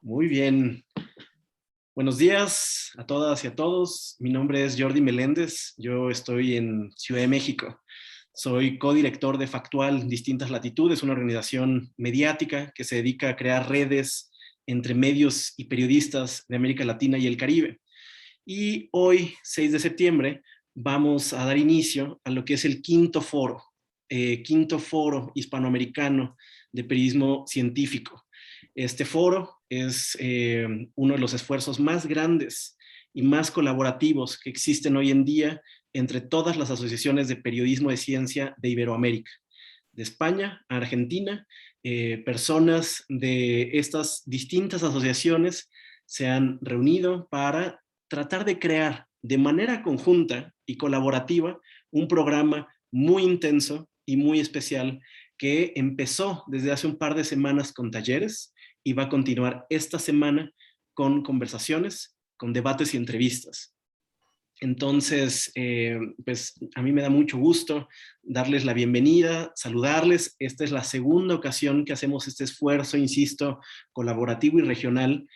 Muy bien. Buenos días a todas y a todos. Mi nombre es Jordi Meléndez. Yo estoy en Ciudad de México. Soy codirector de Factual Distintas Latitudes, una organización mediática que se dedica a crear redes entre medios y periodistas de América Latina y el Caribe. Y hoy, 6 de septiembre, vamos a dar inicio a lo que es el quinto foro hispanoamericano de periodismo científico. Este foro es uno de los esfuerzos más grandes y más colaborativos que existen hoy en día entre todas las asociaciones de periodismo de ciencia de Iberoamérica. De España a Argentina, personas de estas distintas asociaciones se han reunido para tratar de crear de manera conjunta y colaborativa un programa muy intenso y muy especial que empezó desde hace un par de semanas con talleres y va a continuar esta semana con conversaciones, con debates y entrevistas. Entonces, pues a mí me da mucho gusto darles la bienvenida, saludarles. Esta es la segunda ocasión que hacemos este esfuerzo, insisto, colaborativo y regional.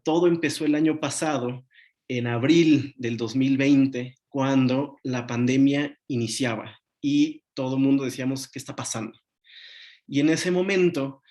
Todo empezó el año pasado, en abril del 2020, cuando la pandemia iniciaba y todo el mundo decíamos, ¿qué está pasando? Y en ese momento,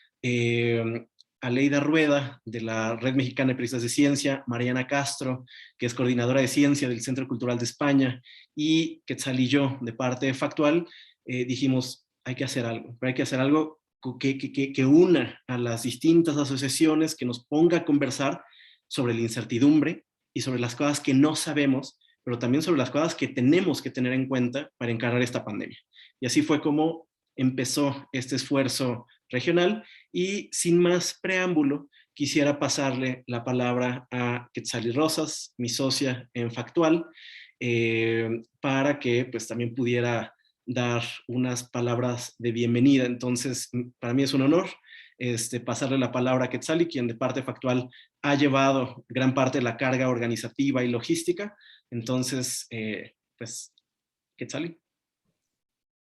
Aleida Rueda, de la Red Mexicana de Periodistas de Ciencia, Mariana Castro, que es coordinadora de ciencia del Centro Cultural de España, y Quetzal y yo, de parte de Factual, dijimos, hay que hacer algo, pero hay que hacer algo que una a las distintas asociaciones, que nos ponga a conversar sobre la incertidumbre y sobre las cosas que no sabemos, pero también sobre las cosas que tenemos que tener en cuenta para encarar esta pandemia. Y así fue como empezó este esfuerzo regional y sin más preámbulo quisiera pasarle la palabra a Quetzali Rosas, mi socia en Factual, para que pues también pudiera dar unas palabras de bienvenida. Entonces, para mí es un honor pasarle la palabra a Quetzali, quien de parte Factual ha llevado gran parte de la carga organizativa y logística. Entonces, pues, Quetzali.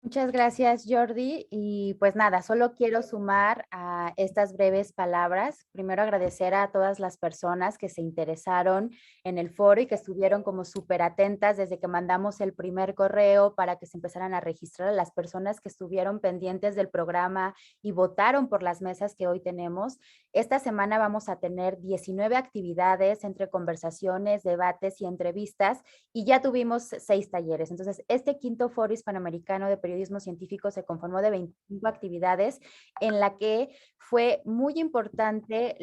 Muchas gracias, Jordi. Y pues nada, solo quiero sumar a estas breves palabras. Primero agradecer a todas las personas que se interesaron en el foro y que estuvieron como súper atentas desde que mandamos el primer correo para que se empezaran a registrar, a las personas que estuvieron pendientes del programa y votaron por las mesas que hoy tenemos. Esta semana vamos a tener 19 actividades entre conversaciones, debates y entrevistas y ya tuvimos 6 talleres. Entonces, este quinto foro hispanoamericano de periodismo científico se conformó de 25 actividades en la que fue muy importante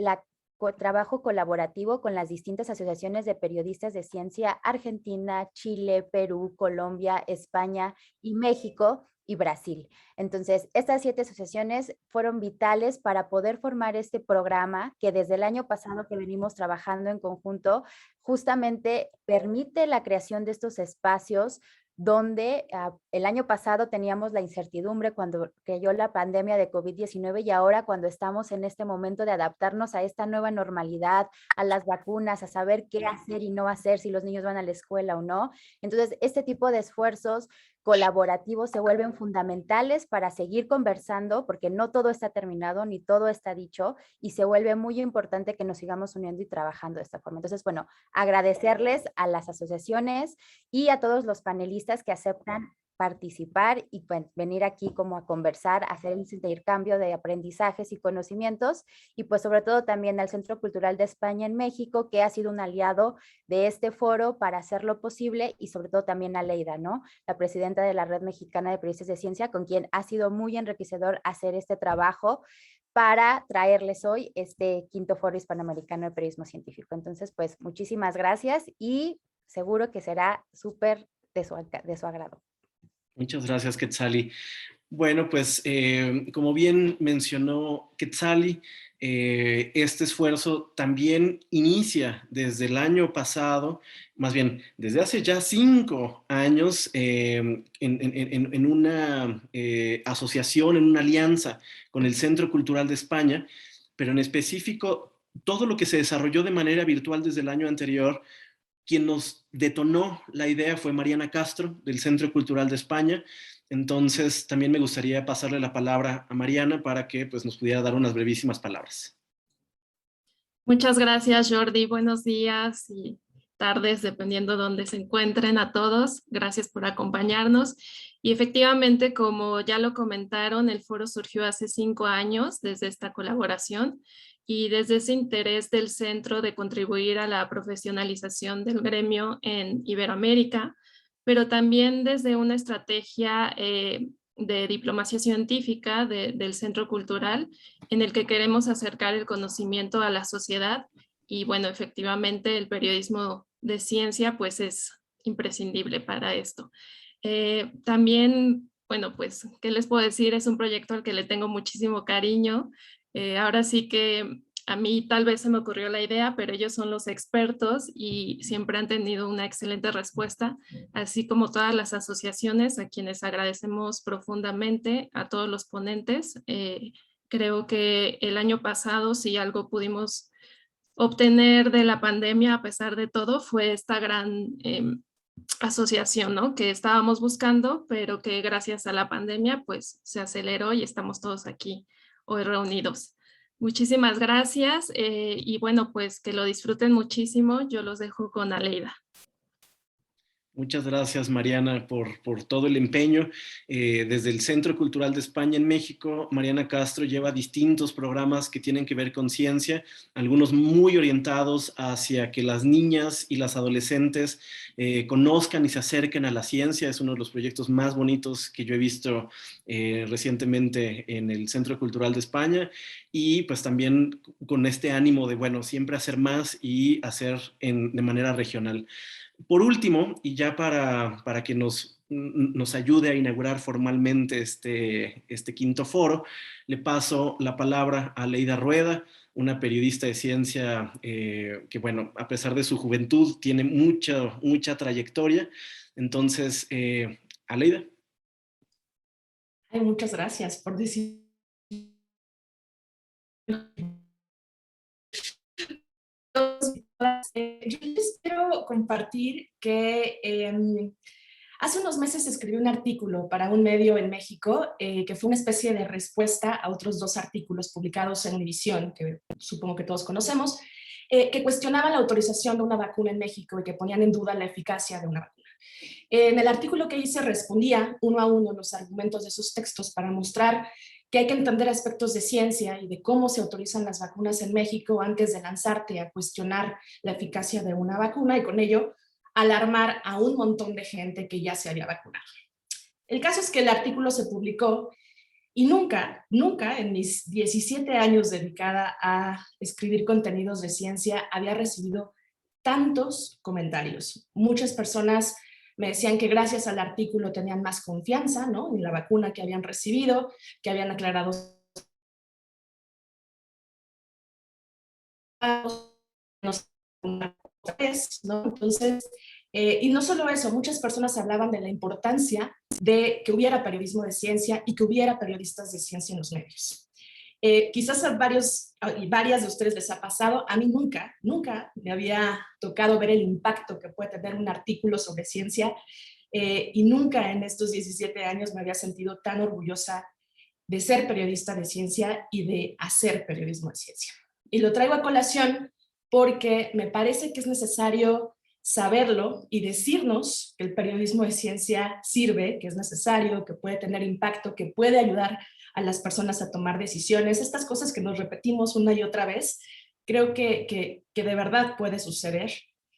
trabajo colaborativo con las distintas asociaciones de periodistas de ciencia Argentina, Chile, Perú, Colombia, España y México y Brasil. Entonces, estas 7 asociaciones fueron vitales para poder formar este programa que desde el año pasado que venimos trabajando en conjunto, justamente permite la creación de estos espacios donde el año pasado teníamos la incertidumbre cuando cayó la pandemia de COVID-19 y ahora cuando estamos en este momento de adaptarnos a esta nueva normalidad, a las vacunas, a saber qué hacer y no hacer, si los niños van a la escuela o no. Entonces, este tipo de esfuerzos colaborativos se vuelven fundamentales para seguir conversando, porque no todo está terminado ni todo está dicho, y se vuelve muy importante que nos sigamos uniendo y trabajando de esta forma. Entonces, bueno, agradecerles a las asociaciones y a todos los panelistas que aceptan participar y venir aquí como a conversar, a hacer el intercambio de aprendizajes y conocimientos, y pues sobre todo también al Centro Cultural de España en México, que ha sido un aliado de este foro para hacerlo posible, y sobre todo también a Leida, ¿no? La presidenta de la Red Mexicana de Periodistas de Ciencia, con quien ha sido muy enriquecedor hacer este trabajo para traerles hoy este quinto foro hispanoamericano de periodismo científico. Entonces, pues muchísimas gracias y seguro que será súper de su agrado. Muchas gracias, Quetzali. Bueno, pues como bien mencionó Quetzali, este esfuerzo también inicia desde el año pasado, más bien desde hace ya 5 años, en una asociación, en una alianza con el Centro Cultural de España, pero en específico todo lo que se desarrolló de manera virtual desde el año anterior. Quien nos detonó la idea fue Mariana Castro, del Centro Cultural de España. Entonces, también me gustaría pasarle la palabra a Mariana para que pues, nos pudiera dar unas brevísimas palabras. Muchas gracias, Jordi. Buenos días y tardes, dependiendo de dónde se encuentren a todos. Gracias por acompañarnos. Y efectivamente, como ya lo comentaron, el foro surgió hace 5 años desde esta colaboración y desde ese interés del centro de contribuir a la profesionalización del gremio en Iberoamérica, pero también desde una estrategia de diplomacia científica del Centro Cultural, en el que queremos acercar el conocimiento a la sociedad. Y bueno, efectivamente el periodismo de ciencia pues es imprescindible para esto. También, bueno, pues, ¿qué les puedo decir? Es un proyecto al que le tengo muchísimo cariño. Ahora sí que a mí tal vez se me ocurrió la idea, pero ellos son los expertos y siempre han tenido una excelente respuesta, así como todas las asociaciones a quienes agradecemos profundamente, a todos los ponentes. Creo que el año pasado, si algo pudimos obtener de la pandemia, a pesar de todo, fue esta gran asociación, ¿no? Que estábamos buscando, pero que gracias a la pandemia, pues se aceleró y estamos todos aquí hoy reunidos. Muchísimas gracias y bueno, pues que lo disfruten muchísimo. Yo los dejo con Aleida. Muchas gracias, Mariana, por todo el empeño. Desde el Centro Cultural de España en México, Mariana Castro lleva distintos programas que tienen que ver con ciencia, algunos muy orientados hacia que las niñas y las adolescentes conozcan y se acerquen a la ciencia. Es uno de los proyectos más bonitos que yo he visto recientemente en el Centro Cultural de España, y pues también con este ánimo de, bueno, siempre hacer más y hacer de manera regional. Por último, y ya para que nos ayude a inaugurar formalmente este quinto foro, le paso la palabra a Aleida Rueda, una periodista de ciencia que, bueno, a pesar de su juventud, tiene mucha trayectoria. Entonces, Aleida. Ay, muchas gracias por decir. Yo les quiero compartir que hace unos meses escribí un artículo para un medio en México que fue una especie de respuesta a otros 2 artículos publicados en Univisión, que supongo que todos conocemos, que cuestionaban la autorización de una vacuna en México y que ponían en duda la eficacia de una vacuna. En el artículo que hice respondía uno a uno los argumentos de esos textos para mostrar que hay que entender aspectos de ciencia y de cómo se autorizan las vacunas en México antes de lanzarte a cuestionar la eficacia de una vacuna y con ello alarmar a un montón de gente que ya se había vacunado. El caso es que el artículo se publicó y nunca en mis 17 años dedicada a escribir contenidos de ciencia había recibido tantos comentarios. Muchas personas me decían que gracias al artículo tenían más confianza, ¿no?, en la vacuna que habían recibido, que habían aclarado ¿no? Entonces, y no solo eso, muchas personas hablaban de la importancia de que hubiera periodismo de ciencia y que hubiera periodistas de ciencia en los medios. Quizás a varios y varias de ustedes les ha pasado, a mí nunca me había tocado ver el impacto que puede tener un artículo sobre ciencia y nunca en estos 17 años me había sentido tan orgullosa de ser periodista de ciencia y de hacer periodismo de ciencia. Y lo traigo a colación porque me parece que es necesario saberlo y decirnos que el periodismo de ciencia sirve, que es necesario, que puede tener impacto, que puede ayudar a las personas a tomar decisiones. Estas cosas que nos repetimos una y otra vez, creo que de verdad puede suceder.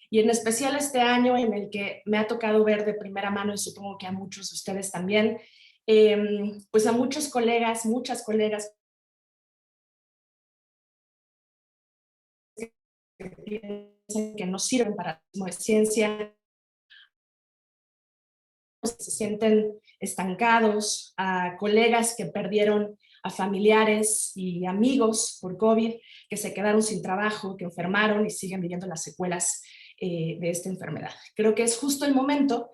Y en especial este año en el que me ha tocado ver de primera mano, y supongo que a muchos de ustedes también, pues a muchos colegas, muchas colegas que no sirven para el periodismo de ciencia, se sienten estancados, a colegas que perdieron a familiares y amigos por COVID, que se quedaron sin trabajo, que enfermaron y siguen viviendo las secuelas de esta enfermedad. Creo que es justo el momento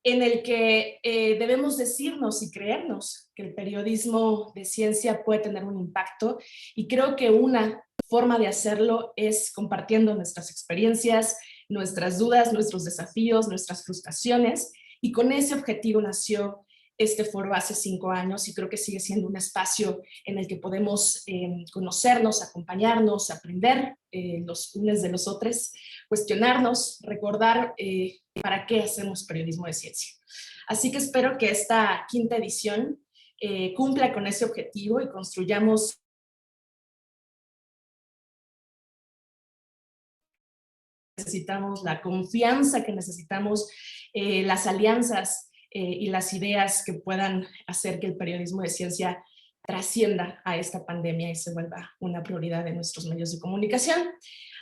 en el que debemos decirnos y creernos que el periodismo de ciencia puede tener un impacto, y creo que una forma de hacerlo es compartiendo nuestras experiencias, nuestras dudas, nuestros desafíos, nuestras frustraciones, y con ese objetivo nació este foro hace 5 años y creo que sigue siendo un espacio en el que podemos conocernos, acompañarnos, aprender los unos de los otros, cuestionarnos, recordar para qué hacemos periodismo de ciencia. Así que espero que esta 5ª edición cumpla con ese objetivo y construyamos necesitamos, la confianza que necesitamos, las alianzas y las ideas que puedan hacer que el periodismo de ciencia trascienda a esta pandemia y se vuelva una prioridad de nuestros medios de comunicación.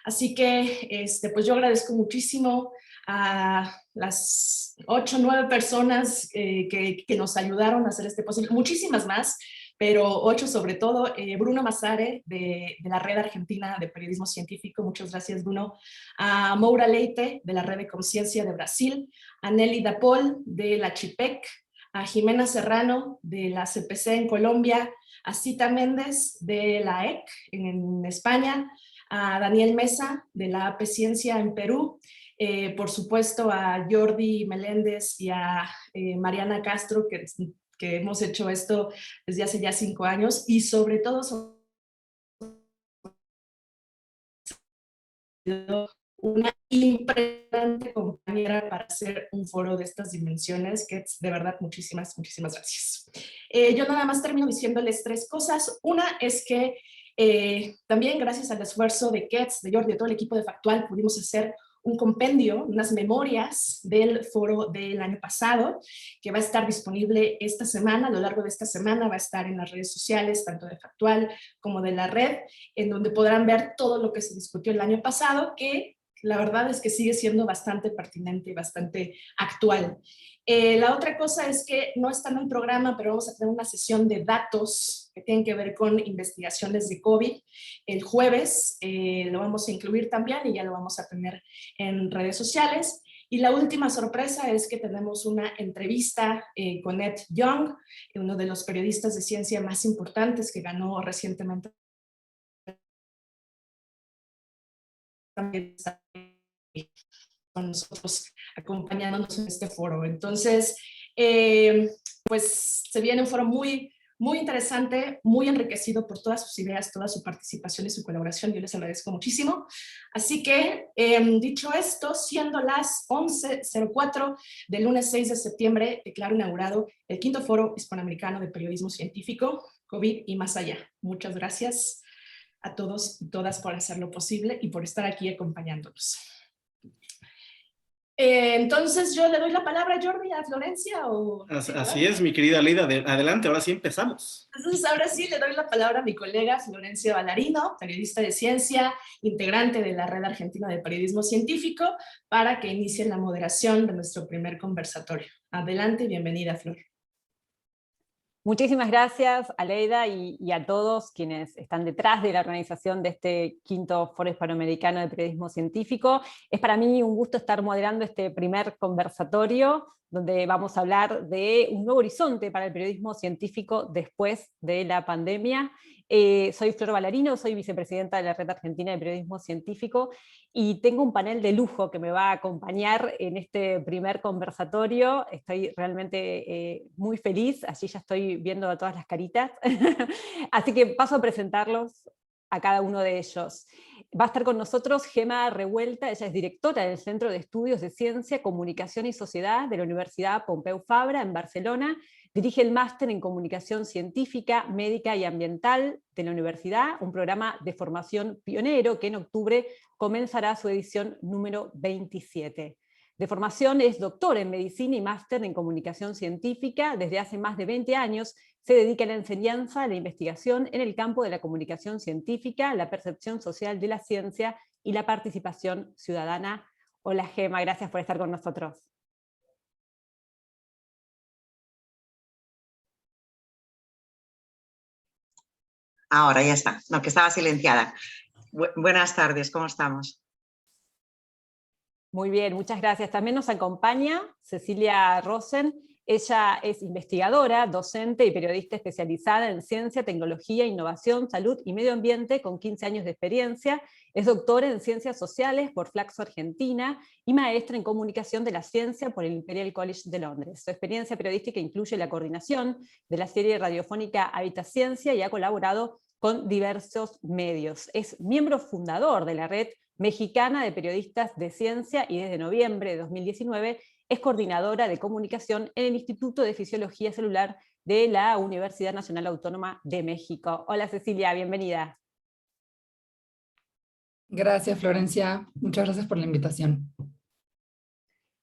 Así que pues yo agradezco muchísimo a las 8 o 9 personas que nos ayudaron a hacer este posible, muchísimas más, pero 8 sobre todo, Bruno Mazare de la Red Argentina de Periodismo Científico, muchas gracias Bruno, a Moura Leite de la Red de Conciencia de Brasil, a Nelly Dapol de la Chipec, a Jimena Serrano de la CPC en Colombia, a Cita Méndez de la EC en España, a Daniel Mesa de la AP Ciencia en Perú, por supuesto a Jordi Meléndez y a Mariana Castro, que hemos hecho esto desde hace ya 5 años, y sobre todo una impresionante compañera para hacer un foro de estas dimensiones, que de verdad muchísimas gracias. Yo nada más termino diciéndoles 3 cosas. Una es que también gracias al esfuerzo de Ketz, de Jordi, de todo el equipo de Factual, pudimos hacer un compendio, unas memorias del foro del año pasado, que va a estar disponible esta semana, a lo largo de esta semana va a estar en las redes sociales, tanto de Factual como de la red, en donde podrán ver todo lo que se discutió el año pasado, que la verdad es que sigue siendo bastante pertinente y bastante actual. La otra cosa es que no está en el programa, pero vamos a tener una sesión de datos que tienen que ver con investigaciones de COVID. El jueves lo vamos a incluir también y ya lo vamos a tener en redes sociales. Y la última sorpresa es que tenemos una entrevista con Ed Young, uno de los periodistas de ciencia más importantes que ganó recientemente también está con nosotros acompañándonos en este foro. Entonces, pues se viene un foro muy interesante, muy enriquecido por todas sus ideas, toda su participación y su colaboración. Yo les agradezco muchísimo. Así que, dicho esto, siendo las 11:04 del lunes 6 de septiembre, declaro inaugurado el 5º Foro Hispanoamericano de Periodismo Científico, COVID y más allá. Muchas gracias a todos y todas por hacerlo posible y por estar aquí acompañándonos. Entonces yo le doy la palabra a Jordi, a Florencia. Así es, mi querida Leida, adelante, ahora sí empezamos. Entonces ahora sí le doy la palabra a mi colega Florencia Ballarino, periodista de ciencia, integrante de la Red Argentina de Periodismo Científico, para que inicie la moderación de nuestro primer conversatorio. Adelante y bienvenida, Flor. Muchísimas gracias a Leida y a todos quienes están detrás de la organización de este 5º Foro Hispanoamericano de Periodismo Científico. Es para mí un gusto estar moderando este primer conversatorio, donde vamos a hablar de un nuevo horizonte para el periodismo científico después de la pandemia. Soy Flor Ballarino, soy vicepresidenta de la Red Argentina de Periodismo Científico y tengo un panel de lujo que me va a acompañar en este primer conversatorio. Estoy realmente muy feliz, allí ya estoy viendo a todas las caritas. Así que paso a presentarlos a cada uno de ellos. Va a estar con nosotros Gema Revuelta, ella es directora del Centro de Estudios de Ciencia, Comunicación y Sociedad de la Universidad Pompeu Fabra en Barcelona. Dirige el máster en Comunicación Científica, Médica y Ambiental de la universidad, un programa de formación pionero que en octubre comenzará su edición número 27. De formación es doctor en Medicina y máster en Comunicación Científica. Desde hace más de 20 años se dedica a la enseñanza, a la investigación en el campo de la comunicación científica, la percepción social de la ciencia y la participación ciudadana. Hola Gema, gracias por estar con nosotros. Ahora ya está, no, que estaba silenciada. Buenas tardes, ¿cómo estamos? Muy bien, muchas gracias. También nos acompaña Cecilia Rosen. Ella es investigadora, docente y periodista especializada en ciencia, tecnología, innovación, salud y medio ambiente con 15 años de experiencia. Es doctora en ciencias sociales por Flaxo Argentina y maestra en comunicación de la ciencia por el Imperial College de Londres. Su experiencia periodística incluye la coordinación de la serie radiofónica Habitaciencia y ha colaborado con diversos medios. Es miembro fundador de la Red Mexicana de Periodistas de Ciencia y desde noviembre de 2019 es coordinadora de comunicación en el Instituto de Fisiología Celular de la Universidad Nacional Autónoma de México. Hola Cecilia, bienvenida. Gracias, Florencia. Muchas gracias por la invitación.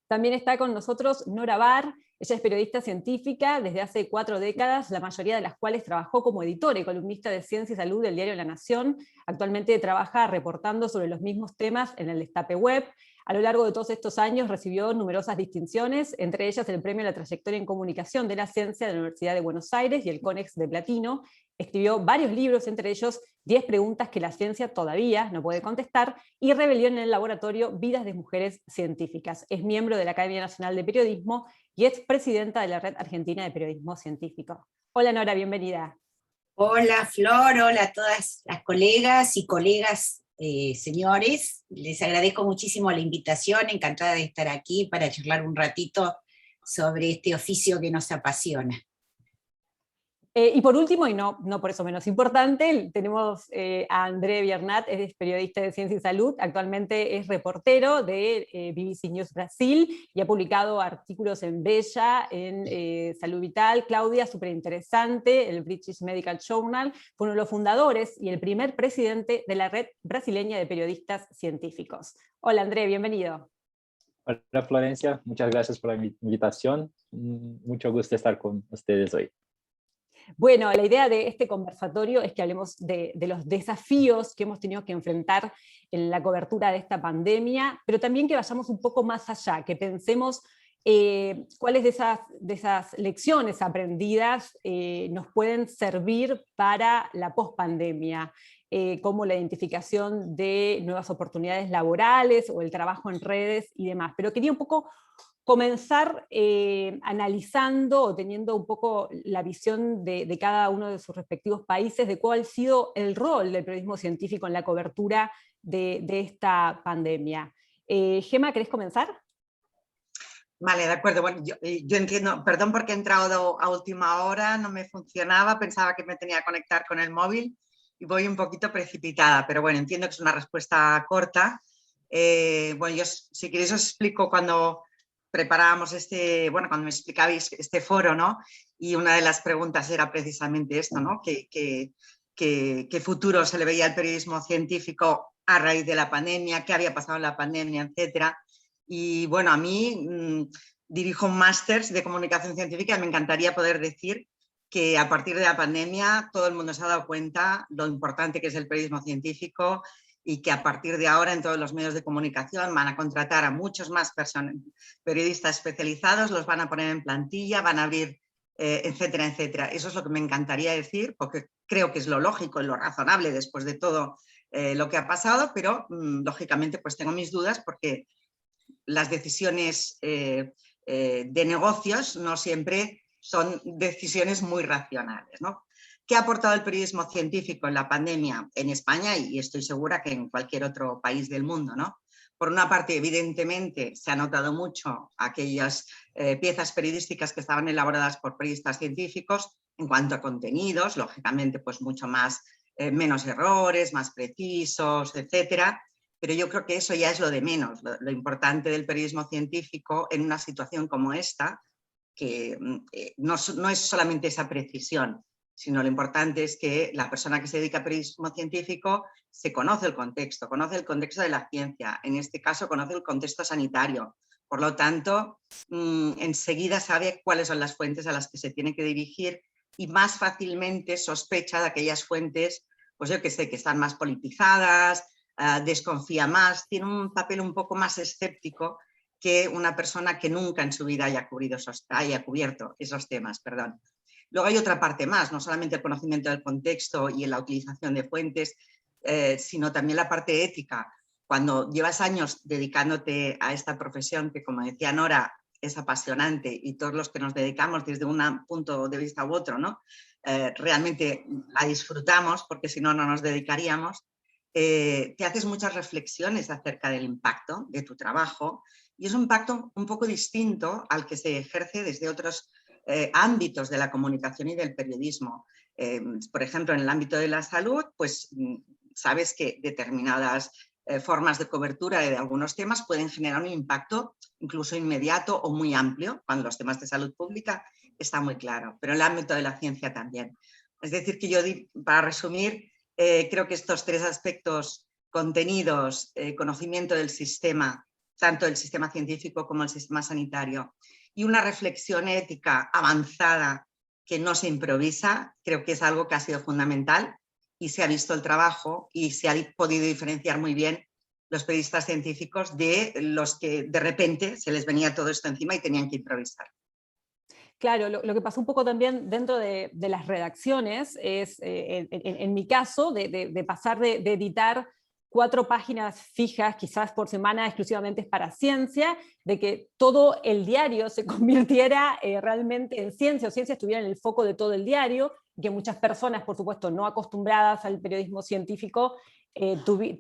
También está con nosotros Nora Barr. Ella es periodista científica desde hace 4 décadas, la mayoría de las cuales trabajó como editora y columnista de Ciencia y Salud del diario La Nación. Actualmente trabaja reportando sobre los mismos temas en el Destape Web. A lo largo de todos estos años recibió numerosas distinciones, entre ellas el Premio a la Trayectoria en Comunicación de la Ciencia de la Universidad de Buenos Aires y el CONEX de Platino. Escribió varios libros, entre ellos 10 preguntas que la ciencia todavía no puede contestar, y Rebelión en el Laboratorio, Vidas de Mujeres Científicas. Es miembro de la Academia Nacional de Periodismo y es presidenta de la Red Argentina de Periodismo Científico. Hola Nora, bienvenida. Hola Flor, hola a todas las colegas y colegas señores. Les agradezco muchísimo la invitación, encantada de estar aquí para charlar un ratito sobre este oficio que nos apasiona. Y por último, y no por eso menos importante, tenemos a André Biernat, es periodista de Ciencia y Salud, actualmente es reportero de BBC News Brasil y ha publicado artículos en Bella, en Salud Vital, Claudia, súper interesante, el British Medical Journal. Fue uno de los fundadores y el primer presidente de la Red Brasileña de Periodistas Científicos. Hola André, bienvenido. Hola Florencia, muchas gracias por la invitación. Mucho gusto estar con ustedes hoy. Bueno, la idea de este conversatorio es que hablemos de los desafíos que hemos tenido que enfrentar en la cobertura de esta pandemia, pero también que vayamos un poco más allá, que pensemos cuáles de esas lecciones aprendidas nos pueden servir para la pospandemia, como la identificación de nuevas oportunidades laborales o el trabajo en redes y demás. Pero quería un poco comenzar analizando o teniendo un poco la visión de cada uno de sus respectivos países de cuál ha sido el rol del periodismo científico en la cobertura de esta pandemia. Gema, ¿querés comenzar? Vale, de acuerdo. Bueno, yo entiendo, perdón porque he entrado a última hora, no me funcionaba, pensaba que me tenía que conectar con el móvil y voy un poquito precipitada, pero bueno, entiendo que es una respuesta corta. Bueno, yo si queréis os explico cuando preparábamos cuando me explicabais este foro, ¿no? Y una de las preguntas era precisamente esto, ¿no? ¿Qué futuro se le veía al periodismo científico a raíz de la pandemia? ¿Qué había pasado en la pandemia, etcétera? Y bueno, a mí dirijo un máster de comunicación científica y me encantaría poder decir que a partir de la pandemia todo el mundo se ha dado cuenta lo importante que es el periodismo científico, y que a partir de ahora en todos los medios de comunicación van a contratar a muchos más periodistas especializados, los van a poner en plantilla, van a abrir, etcétera, etcétera. Eso es lo que me encantaría decir, porque creo que es lo lógico y lo razonable después de todo lo que ha pasado, pero lógicamente pues tengo mis dudas porque las decisiones de negocios no siempre son decisiones muy racionales, ¿no? ¿Qué ha aportado el periodismo científico en la pandemia en España y estoy segura que en cualquier otro país del mundo, ¿no? Por una parte, evidentemente, se ha notado mucho aquellas piezas periodísticas que estaban elaboradas por periodistas científicos en cuanto a contenidos, lógicamente, pues mucho más, menos errores, más precisos, etcétera. Pero yo creo que eso ya es lo de menos. Lo importante del periodismo científico en una situación como esta, que no es solamente esa precisión, sino lo importante es que la persona que se dedica a periodismo científico se conoce el contexto de la ciencia, en este caso conoce el contexto sanitario, por lo tanto enseguida sabe cuáles son las fuentes a las que se tiene que dirigir y más fácilmente sospecha de aquellas fuentes, pues yo que sé, que están más politizadas, desconfía más, tiene un papel un poco más escéptico que una persona que nunca en su vida haya cubierto esos temas, perdón. Luego hay otra parte más, no solamente el conocimiento del contexto y la utilización de fuentes, sino también la parte ética. Cuando llevas años dedicándote a esta profesión que, como decía Nora, es apasionante y todos los que nos dedicamos desde un punto de vista u otro, ¿no? Realmente la disfrutamos, porque si no, no nos dedicaríamos, te haces muchas reflexiones acerca del impacto de tu trabajo, y es un impacto un poco distinto al que se ejerce desde otros ámbitos de la comunicación y del periodismo. Por ejemplo, en el ámbito de la salud, pues sabes que determinadas formas de cobertura de algunos temas pueden generar un impacto incluso inmediato o muy amplio, cuando los temas de salud pública está muy claro, pero en el ámbito de la ciencia también. Es decir, que yo, para resumir, creo que estos tres aspectos, contenidos, conocimiento del sistema, tanto el sistema científico como el sistema sanitario, y una reflexión ética avanzada que no se improvisa, creo que es algo que ha sido fundamental, y se ha visto el trabajo y se ha podido diferenciar muy bien los periodistas científicos de los que de repente se les venía todo esto encima y tenían que improvisar. Claro, lo que pasó un poco también dentro de las redacciones es, en mi caso, de pasar de editar 4 páginas fijas, quizás por semana, exclusivamente para ciencia, de que todo el diario se convirtiera realmente en ciencia, o ciencia estuviera en el foco de todo el diario, que muchas personas, por supuesto, no acostumbradas al periodismo científico,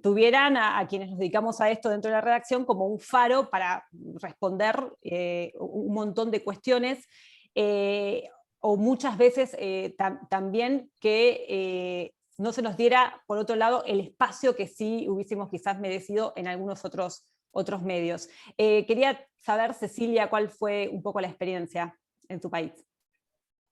tuvieran a quienes nos dedicamos a esto dentro de la redacción como un faro para responder un montón de cuestiones, o muchas veces también que no se nos diera, por otro lado, el espacio que sí hubiésemos quizás merecido en algunos otros medios. Quería saber, Cecilia, cuál fue un poco la experiencia en tu país.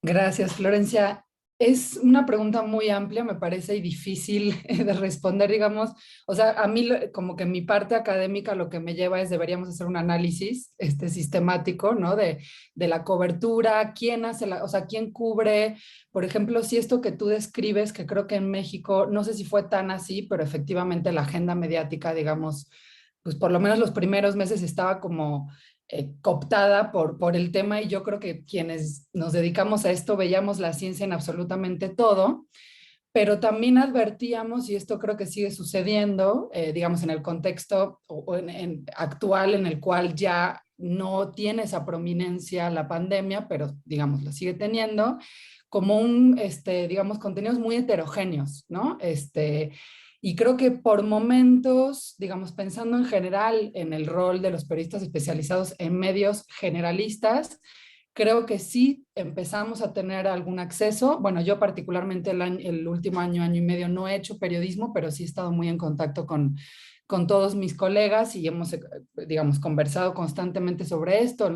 Gracias, Florencia. Es una pregunta muy amplia, me parece, y difícil de responder, digamos. O sea, a mí como que mi parte académica lo que me lleva es deberíamos hacer un análisis sistemático, ¿no? De la cobertura, quién hace o sea, quién cubre. Por ejemplo, si esto que tú describes, que creo que en México, no sé si fue tan así, pero efectivamente la agenda mediática, digamos, pues por lo menos los primeros meses estaba como cooptada por el tema, y yo creo que quienes nos dedicamos a esto veíamos la ciencia en absolutamente todo, pero también advertíamos, y esto creo que sigue sucediendo, digamos, en el contexto actual en el cual ya no tiene esa prominencia la pandemia, pero digamos, la sigue teniendo, como digamos, contenidos muy heterogéneos, ¿no? Y creo que por momentos, digamos, pensando en general en el rol de los periodistas especializados en medios generalistas, creo que sí empezamos a tener algún acceso. Bueno, yo particularmente el último año y medio no he hecho periodismo, pero sí he estado muy en contacto con todos mis colegas y hemos, digamos, conversado constantemente sobre esto,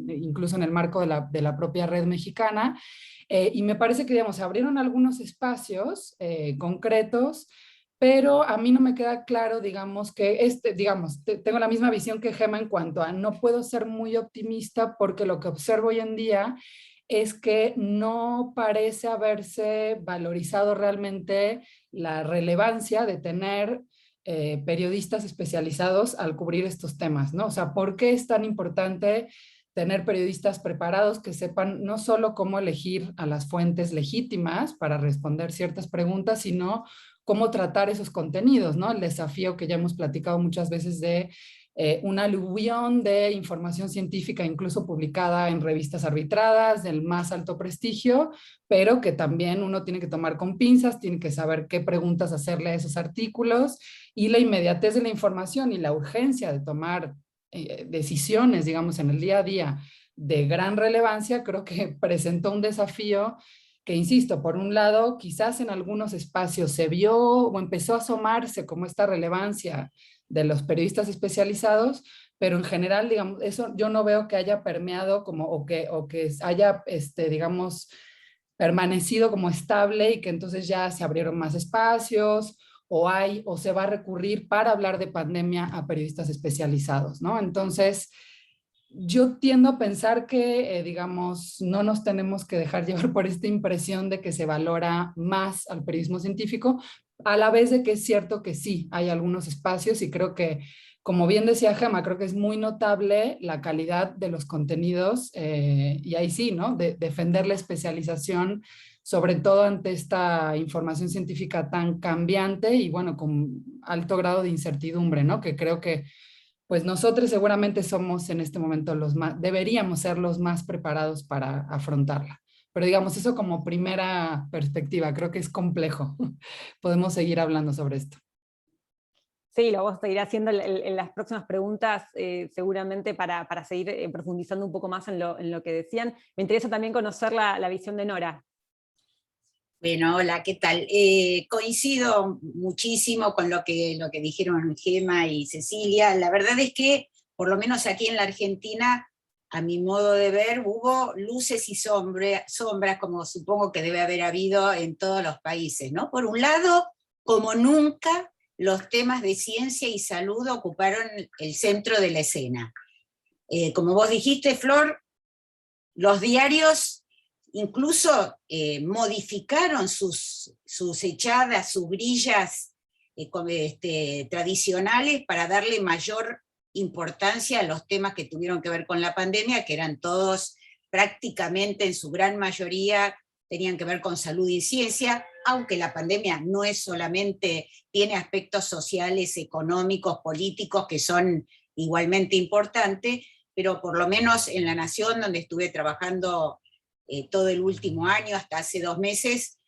incluso en el marco de la propia red mexicana. Y me parece que, digamos, se abrieron algunos espacios concretos, pero a mí no me queda claro, digamos, que digamos, tengo la misma visión que Gema en cuanto a no puedo ser muy optimista, porque lo que observo hoy en día es que no parece haberse valorizado realmente la relevancia de tener periodistas especializados al cubrir estos temas, ¿no? O sea, ¿por qué es tan importante tener periodistas preparados que sepan no solo cómo elegir a las fuentes legítimas para responder ciertas preguntas, sino cómo tratar esos contenidos, ¿no? El desafío que ya hemos platicado muchas veces de una aluvión de información científica, incluso publicada en revistas arbitradas del más alto prestigio, pero que también uno tiene que tomar con pinzas, tiene que saber qué preguntas hacerle a esos artículos, y la inmediatez de la información y la urgencia de tomar decisiones, digamos, en el día a día de gran relevancia, creo que presentó un desafío que, insisto, por un lado, quizás en algunos espacios se vio o empezó a asomarse como esta relevancia de los periodistas especializados, pero en general, digamos, eso yo no veo que haya permeado como, o que haya, digamos, permanecido como estable, y que entonces ya se abrieron más espacios, o se va a recurrir para hablar de pandemia a periodistas especializados, ¿no? Entonces, yo tiendo a pensar que, digamos, no nos tenemos que dejar llevar por esta impresión de que se valora más al periodismo científico, a la vez de que es cierto que sí, hay algunos espacios, y creo que, como bien decía Gema, creo que es muy notable la calidad de los contenidos, y ahí sí, ¿no? Defender la especialización, sobre todo ante esta información científica tan cambiante y, bueno, con alto grado de incertidumbre, ¿no? Que creo que pues nosotros seguramente somos en este momento deberíamos ser los más preparados para afrontarla. Pero digamos, eso como primera perspectiva, creo que es complejo. Podemos seguir hablando sobre esto. Sí, lo vamos a seguir haciendo en las próximas preguntas, seguramente para seguir profundizando un poco más en lo que decían. Me interesa también conocer la visión de Nora. Bueno, hola, ¿qué tal? Coincido muchísimo con lo que dijeron Gemma y Cecilia. La verdad es que, por lo menos aquí en la Argentina, a mi modo de ver, hubo luces y sombras, como supongo que debe haber habido en todos los países, ¿no? Por un lado, como nunca, los temas de ciencia y salud ocuparon el centro de la escena. Como vos dijiste, Flor, los diarios incluso modificaron sus echadas, sus grillas tradicionales para darle mayor importancia a los temas que tuvieron que ver con la pandemia, que eran todos prácticamente en su gran mayoría tenían que ver con salud y ciencia, aunque la pandemia no es solamente, tiene aspectos sociales, económicos, políticos que son igualmente importantes, pero por lo menos en La Nación, donde estuve trabajando todo el último año, hasta hace 2 meses,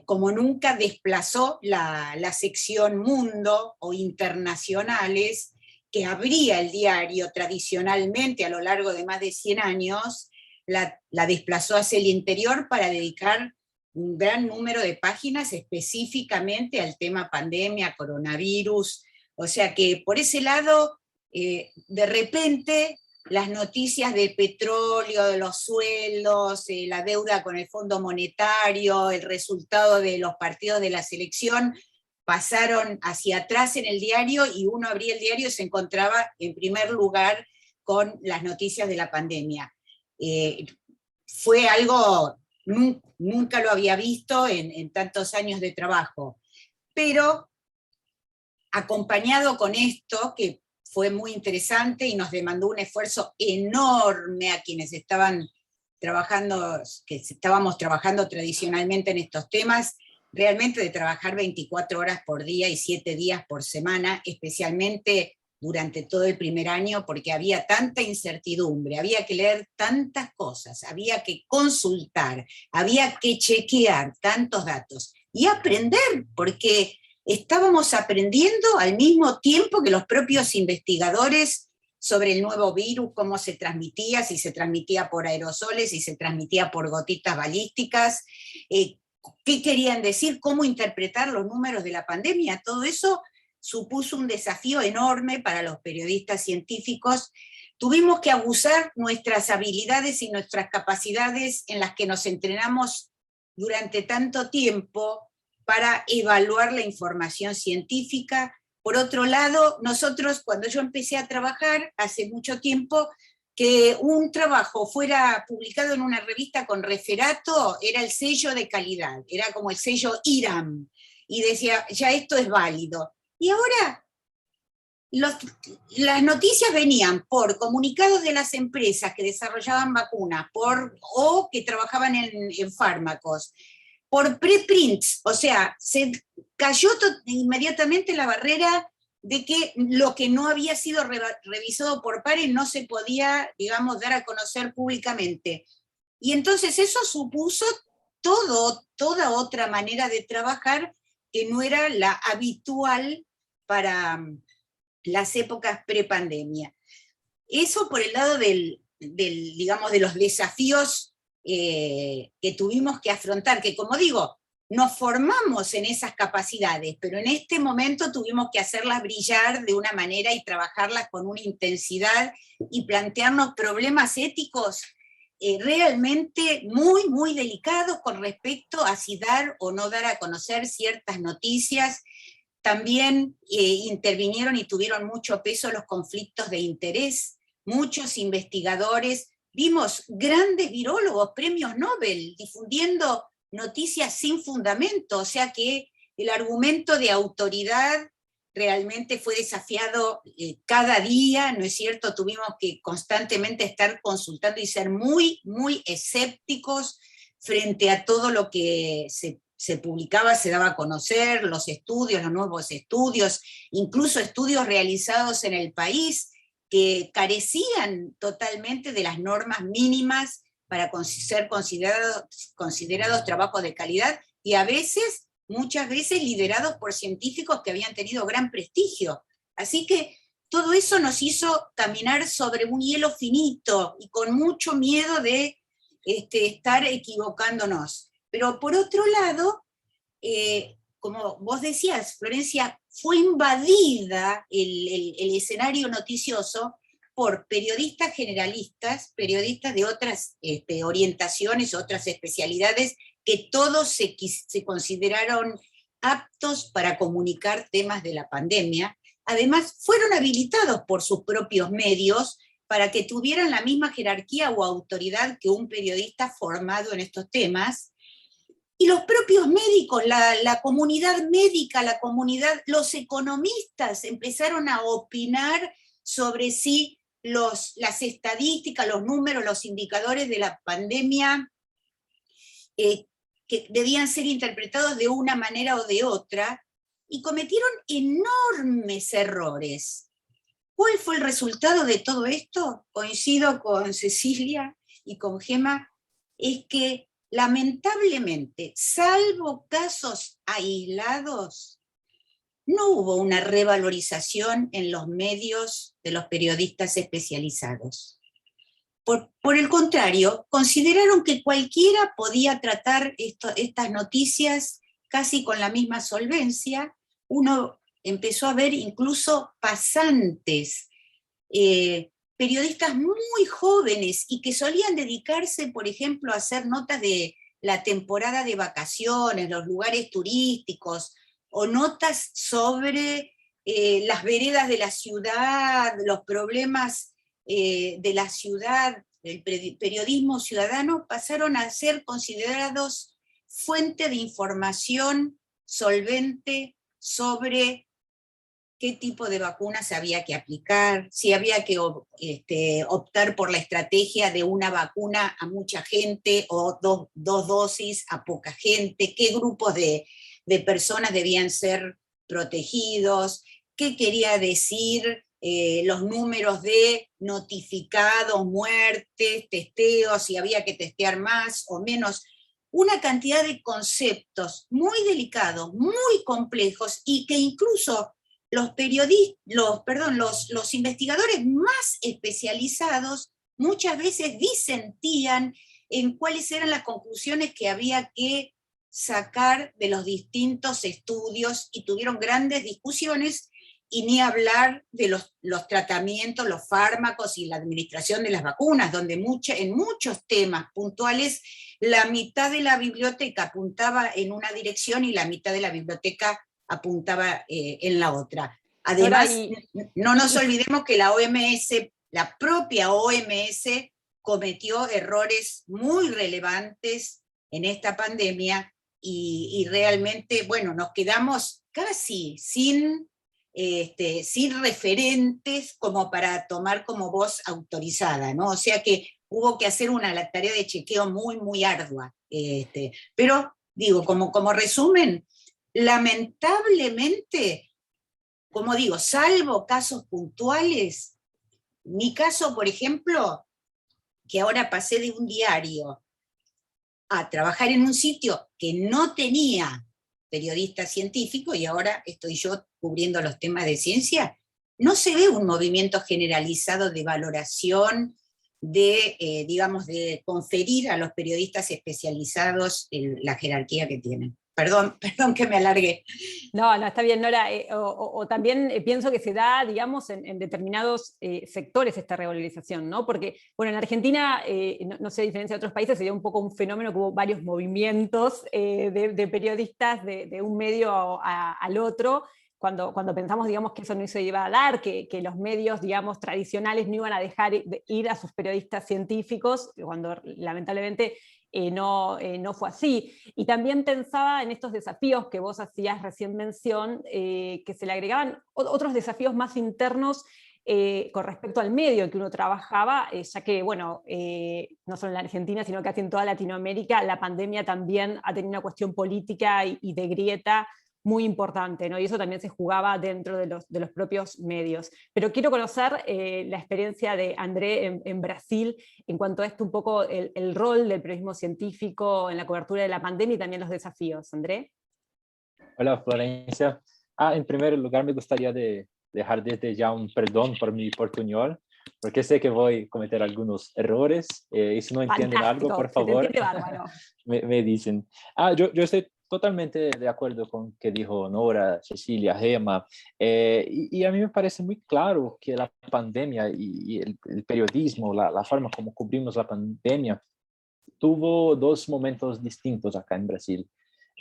como nunca desplazó la sección Mundo o Internacionales, que abría el diario tradicionalmente a lo largo de más de 100 años, la desplazó hacia el interior para dedicar un gran número de páginas específicamente al tema pandemia, coronavirus, o sea que por ese lado, de repente, las noticias del petróleo, de los sueldos, la deuda con el Fondo Monetario, el resultado de los partidos de la selección, pasaron hacia atrás en el diario y uno abría el diario y se encontraba en primer lugar con las noticias de la pandemia. Fue algo, nunca lo había visto en tantos años de trabajo, pero acompañado con esto, que fue muy interesante y nos demandó un esfuerzo enorme a quienes estábamos trabajando tradicionalmente en estos temas, realmente de trabajar 24 horas por día y 7 días por semana, especialmente durante todo el primer año, porque había tanta incertidumbre, había que leer tantas cosas, había que consultar, había que chequear tantos datos y aprender, porque estábamos aprendiendo al mismo tiempo que los propios investigadores sobre el nuevo virus, cómo se transmitía, si se transmitía por aerosoles, si se transmitía por gotitas balísticas, qué querían decir, cómo interpretar los números de la pandemia. Todo eso supuso un desafío enorme para los periodistas científicos. Tuvimos que abusar nuestras habilidades y nuestras capacidades en las que nos entrenamos durante tanto tiempo para evaluar la información científica. Por otro lado, nosotros, cuando yo empecé a trabajar hace mucho tiempo, que un trabajo fuera publicado en una revista con referato era el sello de calidad, era como el sello IRAM, y decía, ya esto es válido. Y ahora las noticias venían por comunicados de las empresas que desarrollaban vacunas o que trabajaban en fármacos, por preprints, o sea, se cayó inmediatamente la barrera de que lo que no había sido revisado por pares no se podía, digamos, dar a conocer públicamente. Y entonces eso supuso toda otra manera de trabajar que no era la habitual para las épocas prepandemia. Eso por el lado digamos, de los desafíos que tuvimos que afrontar, que como digo, nos formamos en esas capacidades, pero en este momento tuvimos que hacerlas brillar de una manera y trabajarlas con una intensidad y plantearnos problemas éticos realmente muy, muy delicados con respecto a si dar o no dar a conocer ciertas noticias. También intervinieron y tuvieron mucho peso los conflictos de interés, muchos investigadores, vimos grandes virólogos, premios Nobel, difundiendo noticias sin fundamento, o sea que el argumento de autoridad realmente fue desafiado cada día, ¿no es cierto? Tuvimos que constantemente estar consultando y ser muy, muy escépticos frente a todo lo que se publicaba, se daba a conocer, los estudios, los nuevos estudios, incluso estudios realizados en el país que carecían totalmente de las normas mínimas para ser considerados trabajos de calidad, y muchas veces liderados por científicos que habían tenido gran prestigio. Así que todo eso nos hizo caminar sobre un hielo finito y con mucho miedo de estar equivocándonos. Pero por otro lado, como vos decías, Florencia, fue invadida el escenario noticioso por periodistas generalistas, periodistas de otras orientaciones, otras especialidades, que todos se consideraron aptos para comunicar temas de la pandemia. Además, fueron habilitados por sus propios medios para que tuvieran la misma jerarquía o autoridad que un periodista formado en estos temas. Y los propios médicos, la comunidad médica, los economistas empezaron a opinar sobre si las estadísticas, los números, los indicadores de la pandemia que debían ser interpretados de una manera o de otra, y cometieron enormes errores. ¿Cuál fue el resultado de todo esto? Coincido con Cecilia y con Gema, es que lamentablemente, salvo casos aislados, no hubo una revalorización en los medios de los periodistas especializados. Por el contrario, consideraron que cualquiera podía tratar estas noticias casi con la misma solvencia. Uno empezó a ver incluso pasantes, periodistas muy jóvenes y que solían dedicarse, por ejemplo, a hacer notas de la temporada de vacaciones, los lugares turísticos, o notas sobre las veredas de la ciudad, los problemas de la ciudad, el periodismo ciudadano, pasaron a ser considerados fuente de información solvente sobre qué tipo de vacunas había que aplicar, si había que optar por la estrategia de una vacuna a mucha gente o dos dosis a poca gente, qué grupos de personas debían ser protegidos, qué quería decir los números de notificados, muertes, testeos, si había que testear más o menos. Una cantidad de conceptos muy delicados, muy complejos, y que incluso los investigadores más especializados muchas veces disentían en cuáles eran las conclusiones que había que sacar de los distintos estudios, y tuvieron grandes discusiones, y ni hablar de los tratamientos, los fármacos y la administración de las vacunas, donde en muchos temas puntuales la mitad de la biblioteca apuntaba en una dirección y la mitad de la biblioteca apuntaba en la otra. Además, no nos olvidemos que la propia OMS cometió errores muy relevantes en esta pandemia, y realmente, bueno, nos quedamos casi sin referentes como para tomar como voz autorizada, ¿no? O sea que hubo que hacer la tarea de chequeo muy, muy ardua. Pero, digo, como resumen, lamentablemente, como digo, salvo casos puntuales, mi caso, por ejemplo, que ahora pasé de un diario a trabajar en un sitio que no tenía periodista científico, y ahora estoy yo cubriendo los temas de ciencia, no se ve un movimiento generalizado de valoración, de conferir a los periodistas especializados la jerarquía que tienen. Perdón que me alargué. No, está bien, Nora. O también pienso que se da, digamos, en determinados sectores esta revalorización, ¿no? Porque, bueno, en Argentina, no sé, a diferencia de otros países, se dio un poco un fenómeno que hubo varios movimientos de periodistas de un medio al otro, cuando pensamos, digamos, que eso no se iba a dar, que los medios, digamos, tradicionales no iban a dejar ir a sus periodistas científicos, cuando lamentablemente no fue así. Y también pensaba en estos desafíos que vos hacías recién mención, que se le agregaban otros desafíos más internos con respecto al medio que uno trabajaba, ya que, bueno, no solo en la Argentina, sino casi en toda Latinoamérica, la pandemia también ha tenido una cuestión política y de grieta muy importante, ¿no? Y eso también se jugaba dentro de los propios medios. Pero quiero conocer la experiencia de André en Brasil en cuanto a esto, un poco el rol del periodismo científico en la cobertura de la pandemia y también los desafíos. André. Hola, Florencia. En primer lugar, me gustaría dejar desde ya un perdón por mi portuñol, porque sé que voy a cometer algunos errores, y si no entienden algo, por favor, me dicen. Yo estoy totalmente de acuerdo con lo que dijo Nora, Cecilia, Gema, y a mí me parece muy claro que la pandemia y el periodismo, la forma como cubrimos la pandemia, tuvo dos momentos distintos acá en Brasil.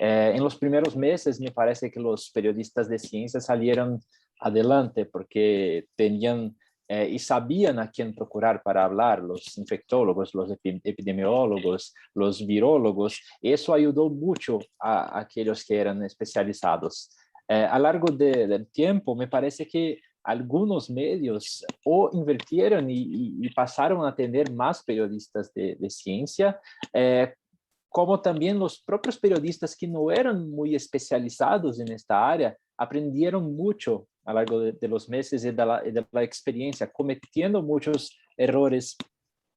En los primeros meses me parece que los periodistas de ciencia salieron adelante porque tenían y sabían a quién procurar para hablar, los infectólogos, los epidemiólogos, los virólogos. Eso ayudó mucho a aquellos que eran especializados. A lo largo del tiempo, me parece que algunos medios o invirtieron y pasaron a tener más periodistas de ciencia, como también los propios periodistas que no eran muy especializados en esta área aprendieron mucho a lo largo de los meses y de la experiencia, cometiendo muchos errores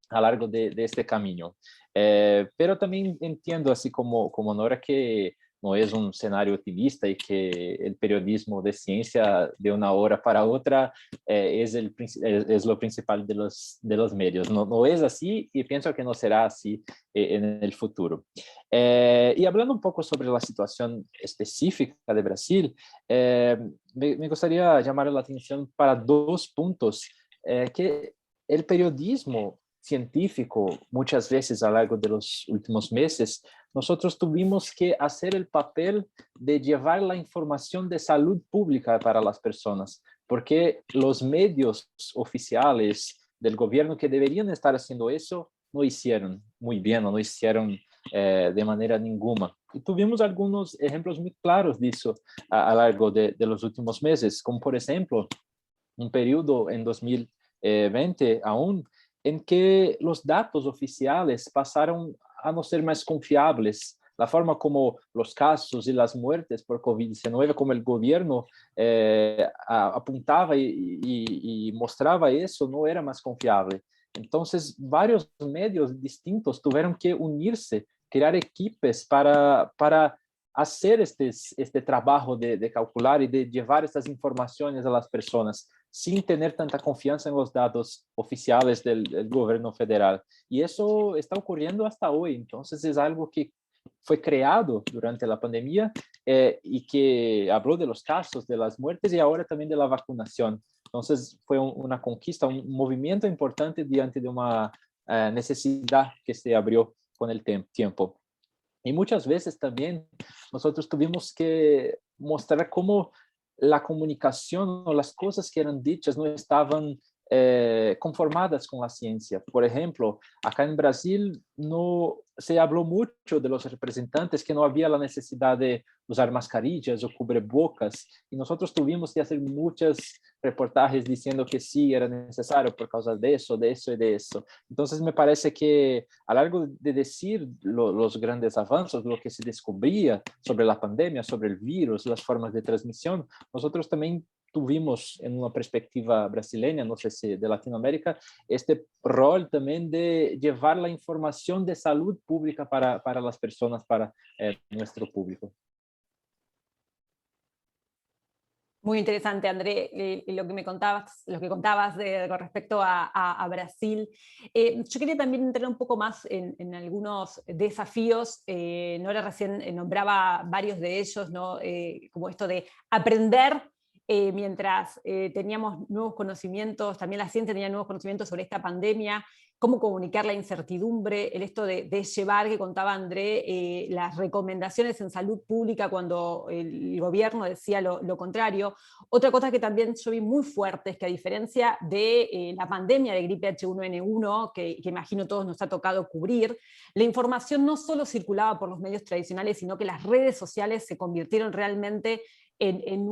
a lo largo de este camino. Pero también entiendo, así como Nora, que no es un escenario optimista y que el periodismo de ciencia de una hora para otra es lo principal de los medios. No es así y pienso que no será así en el futuro. Y hablando un poco sobre la situación específica de Brasil, me gustaría llamar la atención para dos puntos, que el periodismo científico, muchas veces a lo largo de los últimos meses, nosotros tuvimos que hacer el papel de llevar la información de salud pública para las personas, porque los medios oficiales del gobierno que deberían estar haciendo eso, no hicieron muy bien, o no hicieron de manera ninguna. Y tuvimos algunos ejemplos muy claros de eso a lo largo de los últimos meses, como por ejemplo, un periodo en 2020 aún, en que los datos oficiales pasaron a no ser más confiables. La forma como los casos y las muertes por COVID-19, como el gobierno apuntaba y mostraba eso, no era más confiable. Entonces, varios medios distintos tuvieron que unirse, crear equipos para hacer este trabajo de calcular y de llevar estas informaciones a las personas sin tener tanta confianza en los datos oficiales del gobierno federal. Y eso está ocurriendo hasta hoy. Entonces es algo que fue creado durante la pandemia y que habló de los casos, de las muertes y ahora también de la vacunación. Entonces fue una conquista, un movimiento importante diante de una necesidad que se abrió con el tiempo. Y muchas veces también nosotros tuvimos que mostrar cómo la comunicación o las cosas que eran dichas no estaban conformadas con la ciencia. Por ejemplo, acá en Brasil no se habló mucho de los representantes que no había la necesidad de usar mascarillas o cubrebocas, y nosotros tuvimos que hacer muchas reportajes diciendo que sí era necesario por causa de eso y de eso. Entonces me parece que a lo largo de decir los grandes avances, lo que se descubría sobre la pandemia, sobre el virus, las formas de transmisión, nosotros también tuvimos en una perspectiva brasileña, no sé si de Latinoamérica, este rol también de llevar la información de salud pública para las personas, para nuestro público. Muy interesante, André, lo que contabas con respecto a Brasil. Yo quería también entrar un poco más en algunos desafíos. Nora recién nombraba varios de ellos, ¿no? Como esto de aprender mientras teníamos nuevos conocimientos, también la ciencia tenía nuevos conocimientos sobre esta pandemia, cómo comunicar la incertidumbre, el esto de llevar, que contaba André, las recomendaciones en salud pública cuando el gobierno decía lo contrario. Otra cosa que también yo vi muy fuerte es que, a diferencia de la pandemia de gripe H1N1, que imagino todos nos ha tocado cubrir, la información no solo circulaba por los medios tradicionales, sino que las redes sociales se convirtieron realmente en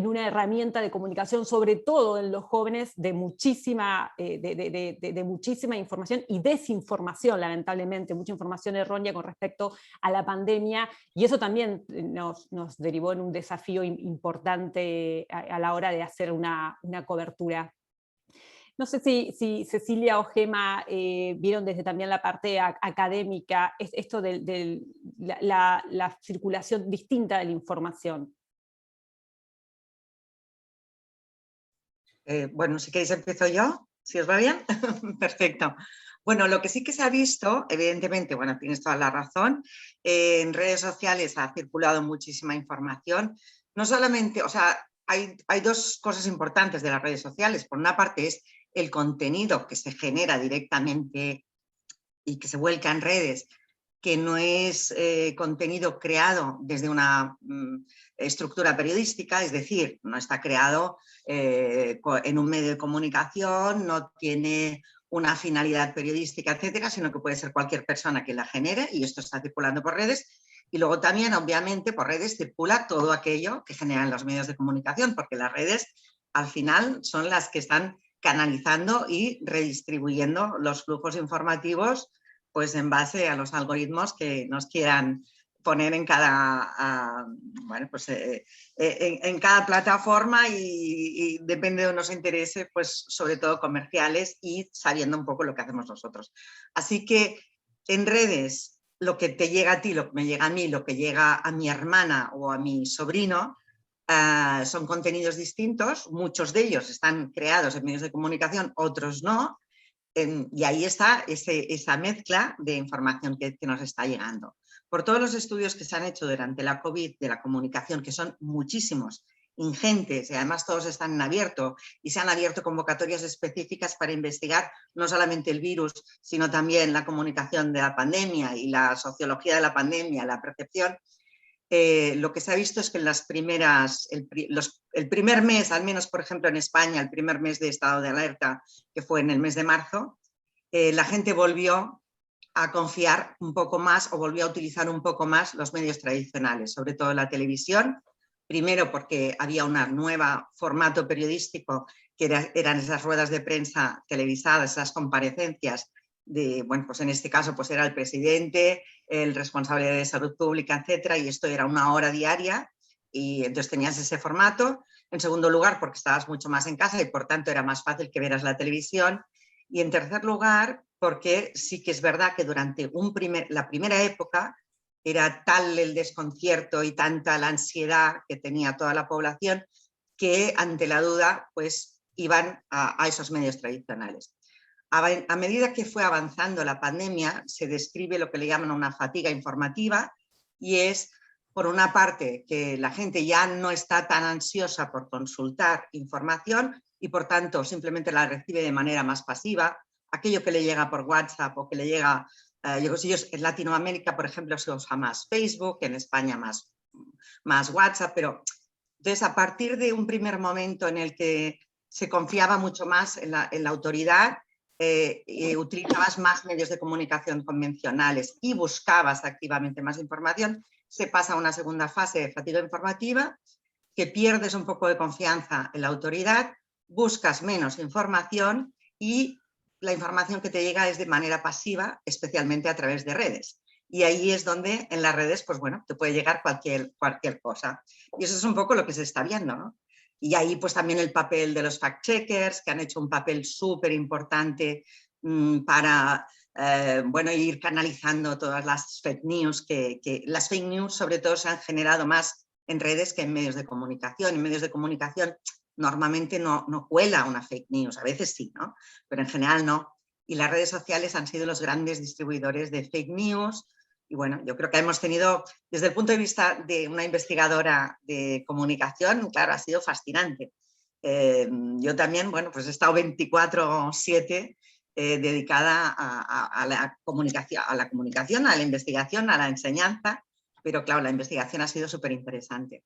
una herramienta de comunicación, sobre todo en los jóvenes, de muchísima información y desinformación, lamentablemente, mucha información errónea con respecto a la pandemia, y eso también nos derivó en un desafío importante a la hora de hacer una cobertura. No sé si Cecilia o Gema vieron desde también la parte académica esto de la circulación distinta de la información. Bueno, si queréis empiezo yo, si os va bien. Perfecto. Bueno, lo que sí que se ha visto, evidentemente, bueno, tienes toda la razón, en redes sociales ha circulado muchísima información, no solamente, o sea, hay dos cosas importantes de las redes sociales. Por una parte es el contenido que se genera directamente y que se vuelca en redes, que no es contenido creado desde una estructura periodística, es decir, no está creado en un medio de comunicación, no tiene una finalidad periodística, etcétera, sino que puede ser cualquier persona que la genere, y esto está circulando por redes. Y luego también, obviamente, por redes circula todo aquello que generan los medios de comunicación, porque las redes al final son las que están canalizando y redistribuyendo los flujos informativos, pues en base a los algoritmos que nos quieran poner en cada, bueno, pues, en cada plataforma, y depende de nos interese, pues sobre todo comerciales, y sabiendo un poco lo que hacemos nosotros. Así que en redes, lo que te llega a ti, lo que me llega a mí, lo que llega a mi hermana o a mi sobrino, son contenidos distintos. Muchos de ellos están creados en medios de comunicación, otros no. Y ahí está esa mezcla de información que nos está llegando. Por todos los estudios que se han hecho durante la COVID de la comunicación, que son muchísimos, ingentes, y además todos están en abierto, y se han abierto convocatorias específicas para investigar no solamente el virus, sino también la comunicación de la pandemia y la sociología de la pandemia, la percepción. Lo que se ha visto es que en las primeras, el primer mes, al menos por ejemplo en España, el primer mes de estado de alerta, que fue en el mes de marzo, la gente volvió a confiar un poco más, o volvió a utilizar un poco más los medios tradicionales, sobre todo la televisión. Primero porque había un nuevo formato periodístico, que eran esas ruedas de prensa televisadas, esas comparecencias de, bueno, pues en este caso pues era el presidente, el responsable de salud pública, etcétera, y esto era 1 hora diaria, y entonces tenías ese formato. En segundo lugar, porque estabas mucho más en casa y por tanto era más fácil que vieras la televisión. Y en tercer lugar, porque sí que es verdad que durante la primera época era tal el desconcierto y tanta la ansiedad que tenía toda la población, que ante la duda pues iban a esos medios tradicionales. A medida que fue avanzando la pandemia, se describe lo que le llaman una fatiga informativa, y es, por una parte, que la gente ya no está tan ansiosa por consultar información y por tanto simplemente la recibe de manera más pasiva. Aquello que le llega por WhatsApp o que le llega, en Latinoamérica, por ejemplo, se usa más Facebook, en España más WhatsApp, pero entonces a partir de un primer momento en el que se confiaba mucho más en la autoridad, utilizabas más medios de comunicación convencionales y buscabas activamente más información, se pasa a una segunda fase de fatiga informativa, que pierdes un poco de confianza en la autoridad, buscas menos información, y la información que te llega es de manera pasiva, especialmente a través de redes. Y ahí es donde en las redes, pues bueno, te puede llegar cualquier cosa. Y eso es un poco lo que se está viendo, ¿no? Y ahí pues también el papel de los fact-checkers, que han hecho un papel súper importante para bueno, ir canalizando todas las fake news, que las fake news sobre todo se han generado más en redes que en medios de comunicación. En medios de comunicación normalmente no cuela una fake news, a veces sí, ¿no? Pero en general no. Y las redes sociales han sido los grandes distribuidores de fake news. Y bueno, yo creo que hemos tenido, desde el punto de vista de una investigadora de comunicación, claro, ha sido fascinante. Yo también, bueno, pues he estado 24/7 dedicada a la comunicación, a la investigación, a la enseñanza, pero claro, la investigación ha sido súper interesante.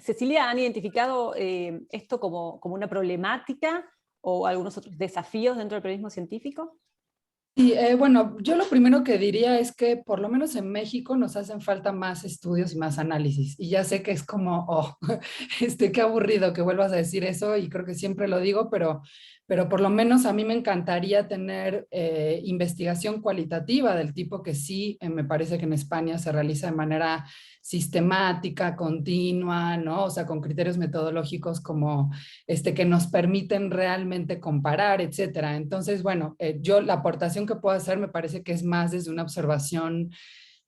Cecilia, ¿han identificado esto como una problemática o algunos otros desafíos dentro del periodismo científico? Y bueno, yo lo primero que diría es que por lo menos en México nos hacen falta más estudios y más análisis. Y ya sé que es como, oh, qué aburrido que vuelvas a decir eso y creo que siempre lo digo, pero por lo menos a mí me encantaría tener investigación cualitativa del tipo que sí, me parece que en España se realiza de manera sistemática, continua, ¿no? O sea, con criterios metodológicos como que nos permiten realmente comparar, etcétera. Entonces, bueno, yo la aportación que puedo hacer me parece que es más desde una observación,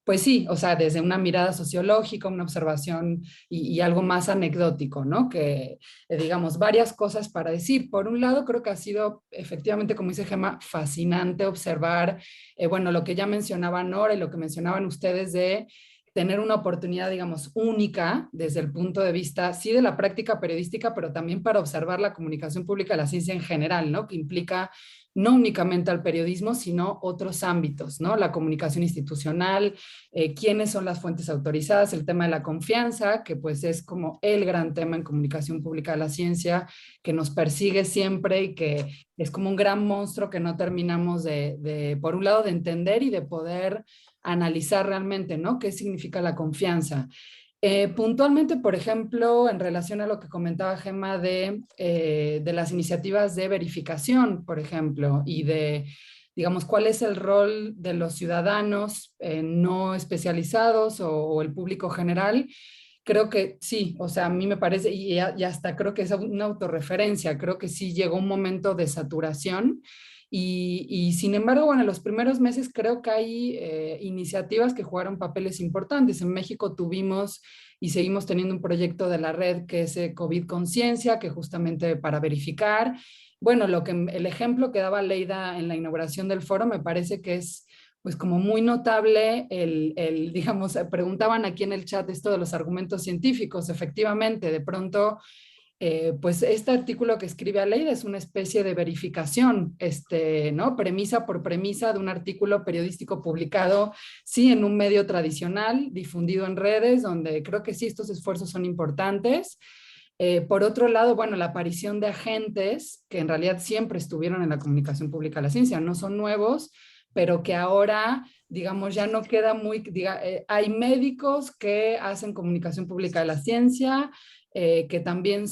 pues sí, o sea, desde una mirada sociológica, una observación y algo más anecdótico, ¿no? Que, digamos, varias cosas para decir. Por un lado, creo que ha sido efectivamente, como dice Gemma, fascinante observar, bueno, lo que ya mencionaba Nora y lo que mencionaban ustedes de tener una oportunidad, digamos, única desde el punto de vista, sí, de la práctica periodística, pero también para observar la comunicación pública de la ciencia en general, ¿no? Que implica no únicamente al periodismo, sino otros ámbitos, ¿no? La comunicación institucional, quiénes son las fuentes autorizadas, el tema de la confianza, que pues es como el gran tema en comunicación pública de la ciencia, que nos persigue siempre y que es como un gran monstruo que no terminamos por un lado, de entender y de poder analizar realmente, ¿no? ¿Qué significa la confianza? Puntualmente, por ejemplo, en relación a lo que comentaba Gemma de las iniciativas de verificación, por ejemplo, y de, digamos, cuál es el rol de los ciudadanos no especializados o el público general, creo que sí, o sea, a mí me parece, y hasta creo que es una autorreferencia, creo que sí llegó un momento de saturación. Y sin embargo, bueno, en los primeros meses creo que hay iniciativas que jugaron papeles importantes. En México tuvimos y seguimos teniendo un proyecto de la red que es COVID Conciencia, que justamente para verificar. Bueno, el ejemplo que daba Leida en la inauguración del foro me parece que es pues como muy notable digamos, preguntaban aquí en el chat esto de los argumentos científicos. Efectivamente, de pronto pues este artículo que escribe Aleida es una especie de verificación, ¿no? Premisa por premisa de un artículo periodístico publicado, sí, en un medio tradicional, difundido en redes, donde creo que sí, estos esfuerzos son importantes. Por otro lado, bueno, la aparición de agentes que en realidad siempre estuvieron en la comunicación pública de la ciencia, no son nuevos, pero que ahora, digamos, ya no queda muy, hay médicos que hacen comunicación pública de la ciencia, que también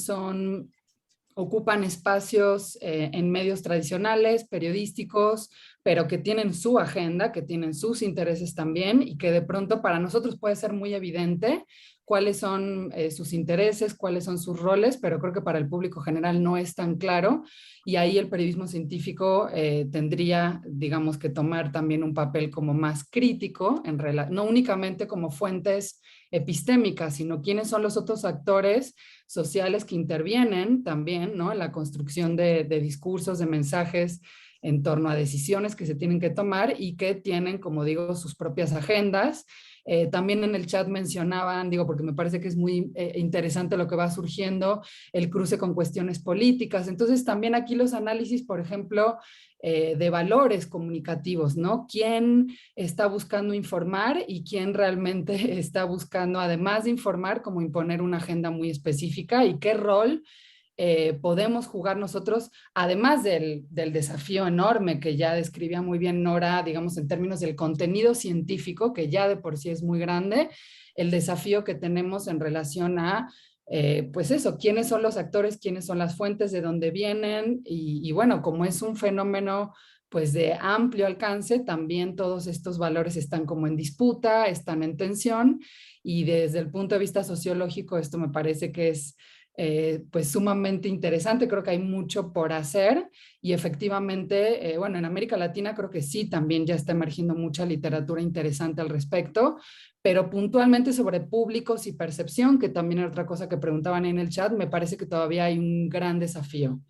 ocupan espacios en medios tradicionales, periodísticos, pero que tienen su agenda, que tienen sus intereses también y que de pronto para nosotros puede ser muy evidente cuáles son sus intereses, cuáles son sus roles, pero creo que para el público general no es tan claro y ahí el periodismo científico tendría, digamos, que tomar también un papel como más crítico, no únicamente como fuentes epistémicas, sino quiénes son los otros actores sociales que intervienen también, ¿no? En la construcción de discursos, de mensajes en torno a decisiones que se tienen que tomar y que tienen, como digo, sus propias agendas. También en el chat mencionaban, digo, porque me parece que es muy interesante lo que va surgiendo, el cruce con cuestiones políticas. Entonces, también aquí los análisis, por ejemplo, de valores comunicativos, ¿no? ¿Quién está buscando informar y quién realmente está buscando, además de informar, como imponer una agenda muy específica y qué rol podemos jugar nosotros, además del desafío enorme que ya describía muy bien Nora, digamos, en términos del contenido científico, que ya de por sí es muy grande, el desafío que tenemos en relación a pues eso, quiénes son los actores, quiénes son las fuentes, de dónde vienen, y bueno, como es un fenómeno pues de amplio alcance, también todos estos valores están como en disputa, están en tensión, y desde el punto de vista sociológico esto me parece que es pues sumamente interesante. Creo que hay mucho por hacer y efectivamente, bueno, en América Latina creo que sí, también ya está emergiendo mucha literatura interesante al respecto, pero puntualmente sobre públicos y percepción, que también era otra cosa que preguntaban en el chat, me parece que todavía hay un gran desafío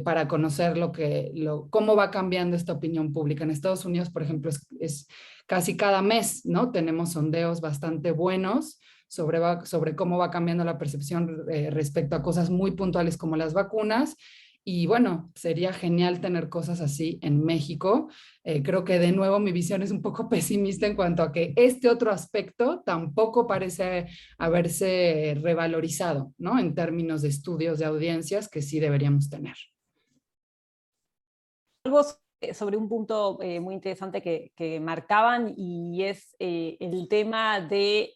para conocer cómo va cambiando esta opinión pública. En Estados Unidos, por ejemplo, es casi cada mes, ¿no? Tenemos sondeos bastante buenos sobre cómo va cambiando la percepción respecto a cosas muy puntuales como las vacunas. Y bueno, sería genial tener cosas así en México. Creo que de nuevo mi visión es un poco pesimista en cuanto a que este otro aspecto tampoco parece haberse revalorizado, ¿no? En términos de estudios de audiencias que sí deberíamos tener. Algo sobre un punto muy interesante que marcaban, y es el tema de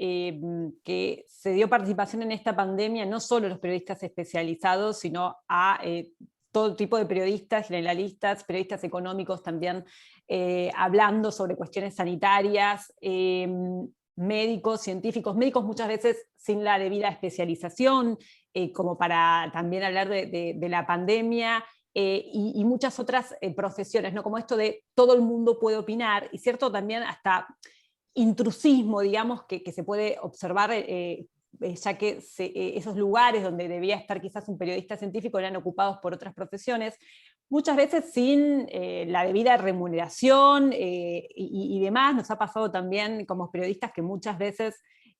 que se dio participación en esta pandemia no solo los periodistas especializados, sino a todo tipo de periodistas, generalistas, periodistas económicos también, hablando sobre cuestiones sanitarias, médicos, científicos, médicos muchas veces sin la debida especialización, como para también hablar de la pandemia, y muchas otras profesiones, ¿no? Como esto de todo el mundo puede opinar, y cierto también hasta intrusismo, digamos, que se puede observar, ya que esos lugares donde debía estar quizás un periodista científico eran ocupados por otras profesiones, muchas veces sin la debida remuneración y demás. Nos ha pasado también como periodistas que muchas veces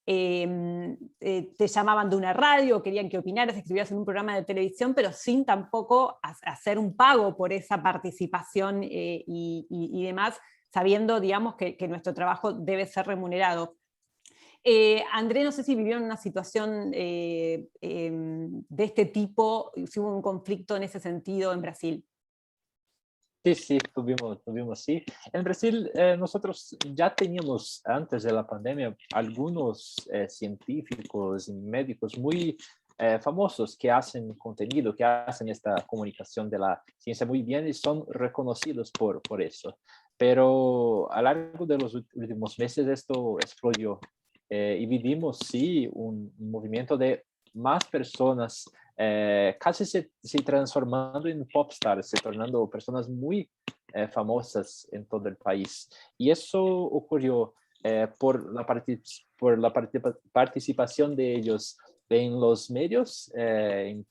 te llamaban de una radio, querían que opinaras, escribieras en un programa de televisión, pero sin tampoco hacer un pago por esa participación y demás, sabiendo, digamos, que nuestro trabajo debe ser remunerado. André, no sé si vivieron una situación de este tipo, si hubo un conflicto en ese sentido en Brasil. Sí, tuvimos, sí. En Brasil, nosotros ya teníamos, antes de la pandemia, algunos científicos y médicos muy famosos que hacen contenido, que hacen esta comunicación de la ciencia muy bien y son reconocidos por eso. Pero a lo largo de los últimos meses esto explodió y vivimos, sí, un movimiento de más personas casi se transformando en popstars, se tornando personas muy famosas en todo el país. Y eso ocurrió por la participación de ellos en los medios, en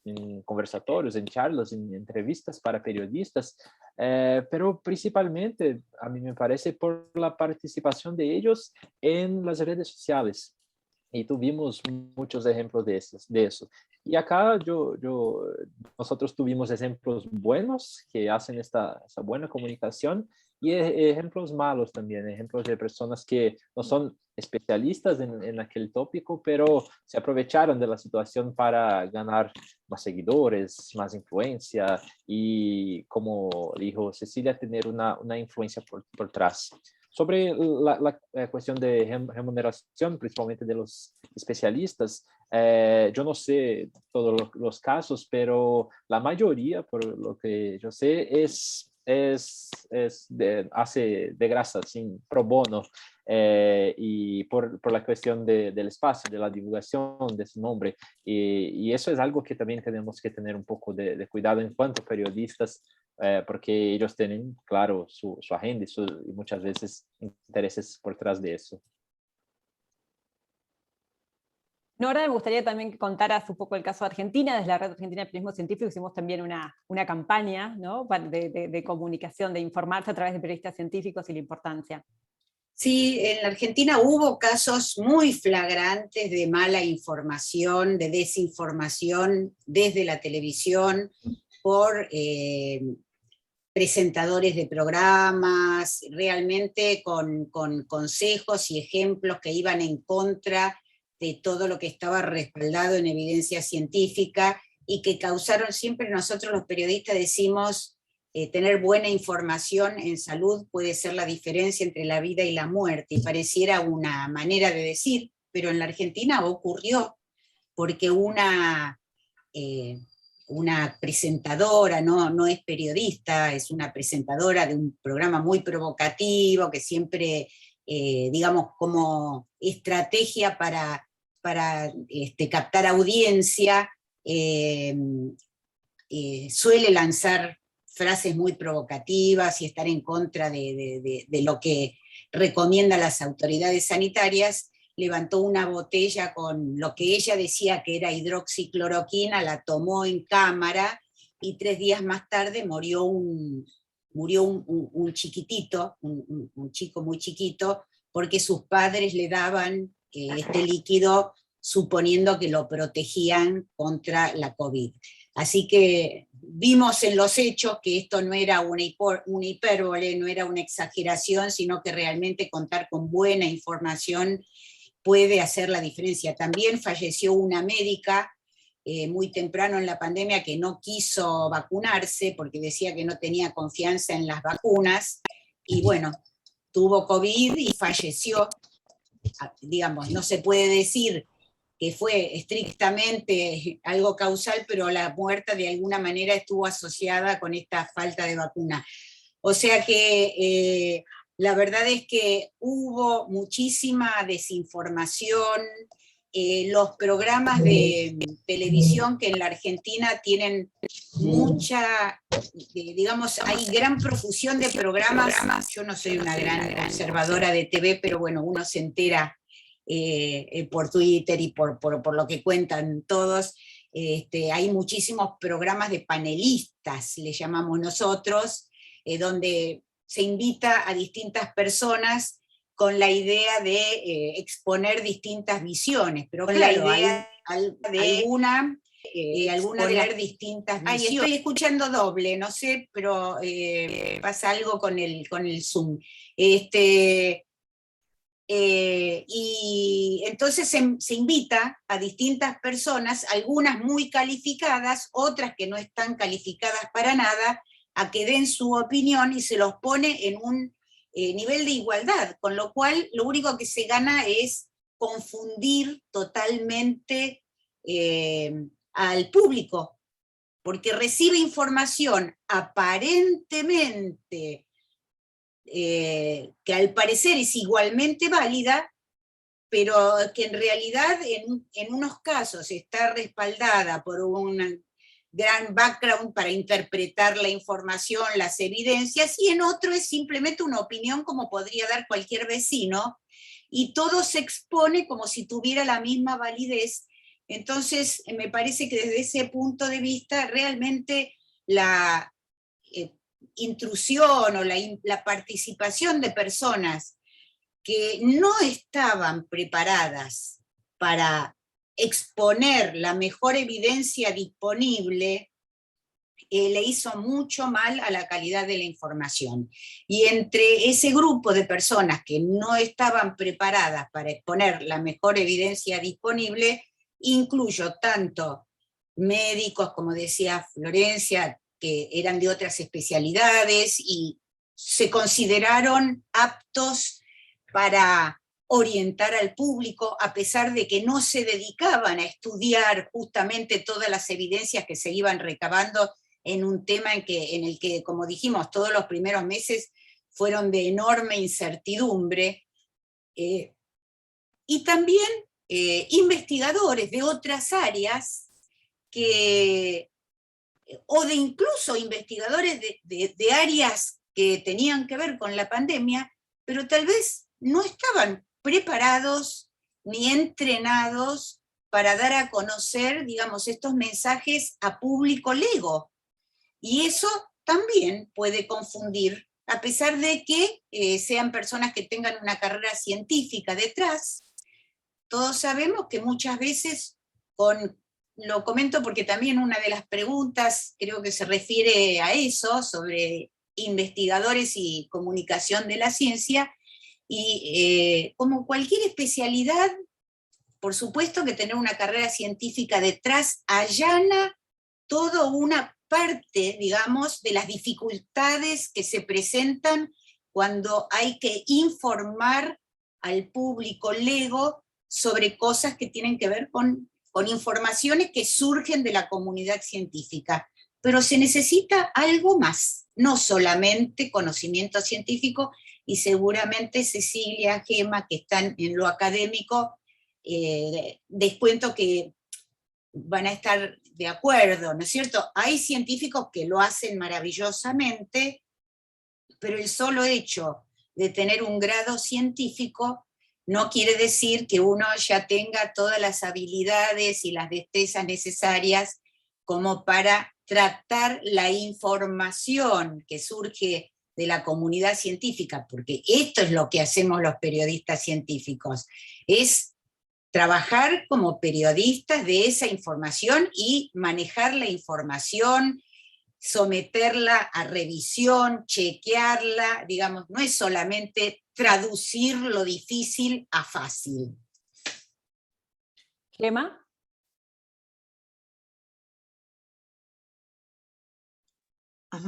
conversatorios, en charlas, en entrevistas para periodistas, pero principalmente, a mí me parece, por la participación de ellos en las redes sociales. Y tuvimos muchos ejemplos de eso. Y acá nosotros tuvimos ejemplos buenos que hacen esa buena comunicación y ejemplos malos también, ejemplos de personas que no son especialistas en aquel tópico, pero se aprovecharon de la situación para ganar más seguidores, más influencia y, como dijo Cecilia, tener una influencia por detrás. Sobre la cuestión de remuneración, principalmente de los especialistas, yo no sé todos los casos, pero la mayoría, por lo que yo sé, hace de graça, sin pro bono, y por la cuestión del espacio, de la divulgación de su nombre. Y eso es algo que también tenemos que tener un poco de cuidado en cuanto a periodistas, porque ellos tienen, claro, su agenda y muchas veces intereses por detrás de eso. Nora, me gustaría también que contaras un poco el caso de Argentina. Desde la Red Argentina de Periodismo Científico hicimos también una campaña, ¿no?, de comunicación, de informarse a través de periodistas científicos y la importancia. Sí, en la Argentina hubo casos muy flagrantes de mala información, de desinformación desde la televisión por presentadores de programas, realmente con consejos y ejemplos que iban en contra de todo lo que estaba respaldado en evidencia científica y que causaron, siempre nosotros los periodistas decimos, tener buena información en salud puede ser la diferencia entre la vida y la muerte, y pareciera una manera de decir, pero en la Argentina ocurrió, porque una presentadora, no es periodista, es una presentadora de un programa muy provocativo, que siempre, digamos, como estrategia para captar audiencia, suele lanzar frases muy provocativas y estar en contra de lo que recomiendan las autoridades sanitarias. Levantó una botella con lo que ella decía que era hidroxicloroquina, la tomó en cámara y 3 días más tarde murió un chiquitito, un chico muy chiquito, porque sus padres le daban este líquido suponiendo que lo protegían contra la COVID. Así que vimos en los hechos que esto no era una hipérbole, no era una exageración, sino que realmente contar con buena información puede hacer la diferencia. También falleció una médica muy temprano en la pandemia que no quiso vacunarse porque decía que no tenía confianza en las vacunas, y bueno, tuvo COVID y falleció. Digamos, no se puede decir que fue estrictamente algo causal, pero la muerte de alguna manera estuvo asociada con esta falta de vacuna. O sea que la verdad es que hubo muchísima desinformación. Los programas de televisión que en la Argentina tienen mucha, digamos, hay gran profusión de programas. Yo no soy una gran observadora de TV, pero bueno, uno se entera por Twitter y por lo que cuentan todos. Hay muchísimos programas de panelistas, le llamamos nosotros, donde se invita a distintas personas con la idea de exponer distintas visiones, pero claro, alguna de las distintas visiones. Ay, estoy escuchando doble, no sé, pero pasa algo con el Zoom. Y entonces se invita a distintas personas, algunas muy calificadas, otras que no están calificadas para nada, a que den su opinión y se los pone en un nivel de igualdad, con lo cual lo único que se gana es confundir totalmente al público, porque recibe información aparentemente que al parecer es igualmente válida, pero que en realidad en unos casos está respaldada por un gran background para interpretar la información, las evidencias, y en otro es simplemente una opinión como podría dar cualquier vecino, y todo se expone como si tuviera la misma validez. Entonces, me parece que desde ese punto de vista, realmente la intrusión o la participación de personas que no estaban preparadas para exponer la mejor evidencia disponible, le hizo mucho mal a la calidad de la información. Y entre ese grupo de personas que no estaban preparadas para exponer la mejor evidencia disponible, incluyo tanto médicos, como decía Florencia, que eran de otras especialidades y se consideraron aptos para orientar al público, a pesar de que no se dedicaban a estudiar justamente todas las evidencias que se iban recabando en un tema en el que, como dijimos, todos los primeros meses fueron de enorme incertidumbre, y también investigadores de otras áreas, o de incluso investigadores de áreas que tenían que ver con la pandemia, pero tal vez no estaban preparados ni entrenados para dar a conocer, digamos, estos mensajes a público lego. Y eso también puede confundir, a pesar de que sean personas que tengan una carrera científica detrás. Todos sabemos que muchas veces, lo comento porque también una de las preguntas creo que se refiere a eso, sobre investigadores y comunicación de la ciencia, y como cualquier especialidad, por supuesto que tener una carrera científica detrás allana toda una parte, digamos, de las dificultades que se presentan cuando hay que informar al público lego sobre cosas que tienen que ver con informaciones que surgen de la comunidad científica. Pero se necesita algo más, no solamente conocimiento científico, y seguramente Cecilia, Gema, que están en lo académico, descuento que van a estar de acuerdo, ¿no es cierto? Hay científicos que lo hacen maravillosamente, pero el solo hecho de tener un grado científico no quiere decir que uno ya tenga todas las habilidades y las destrezas necesarias como para tratar la información que surge de la comunidad científica, porque esto es lo que hacemos los periodistas científicos, es trabajar como periodistas de esa información y manejar la información, someterla a revisión, chequearla, digamos, no es solamente traducir lo difícil a fácil. Gema.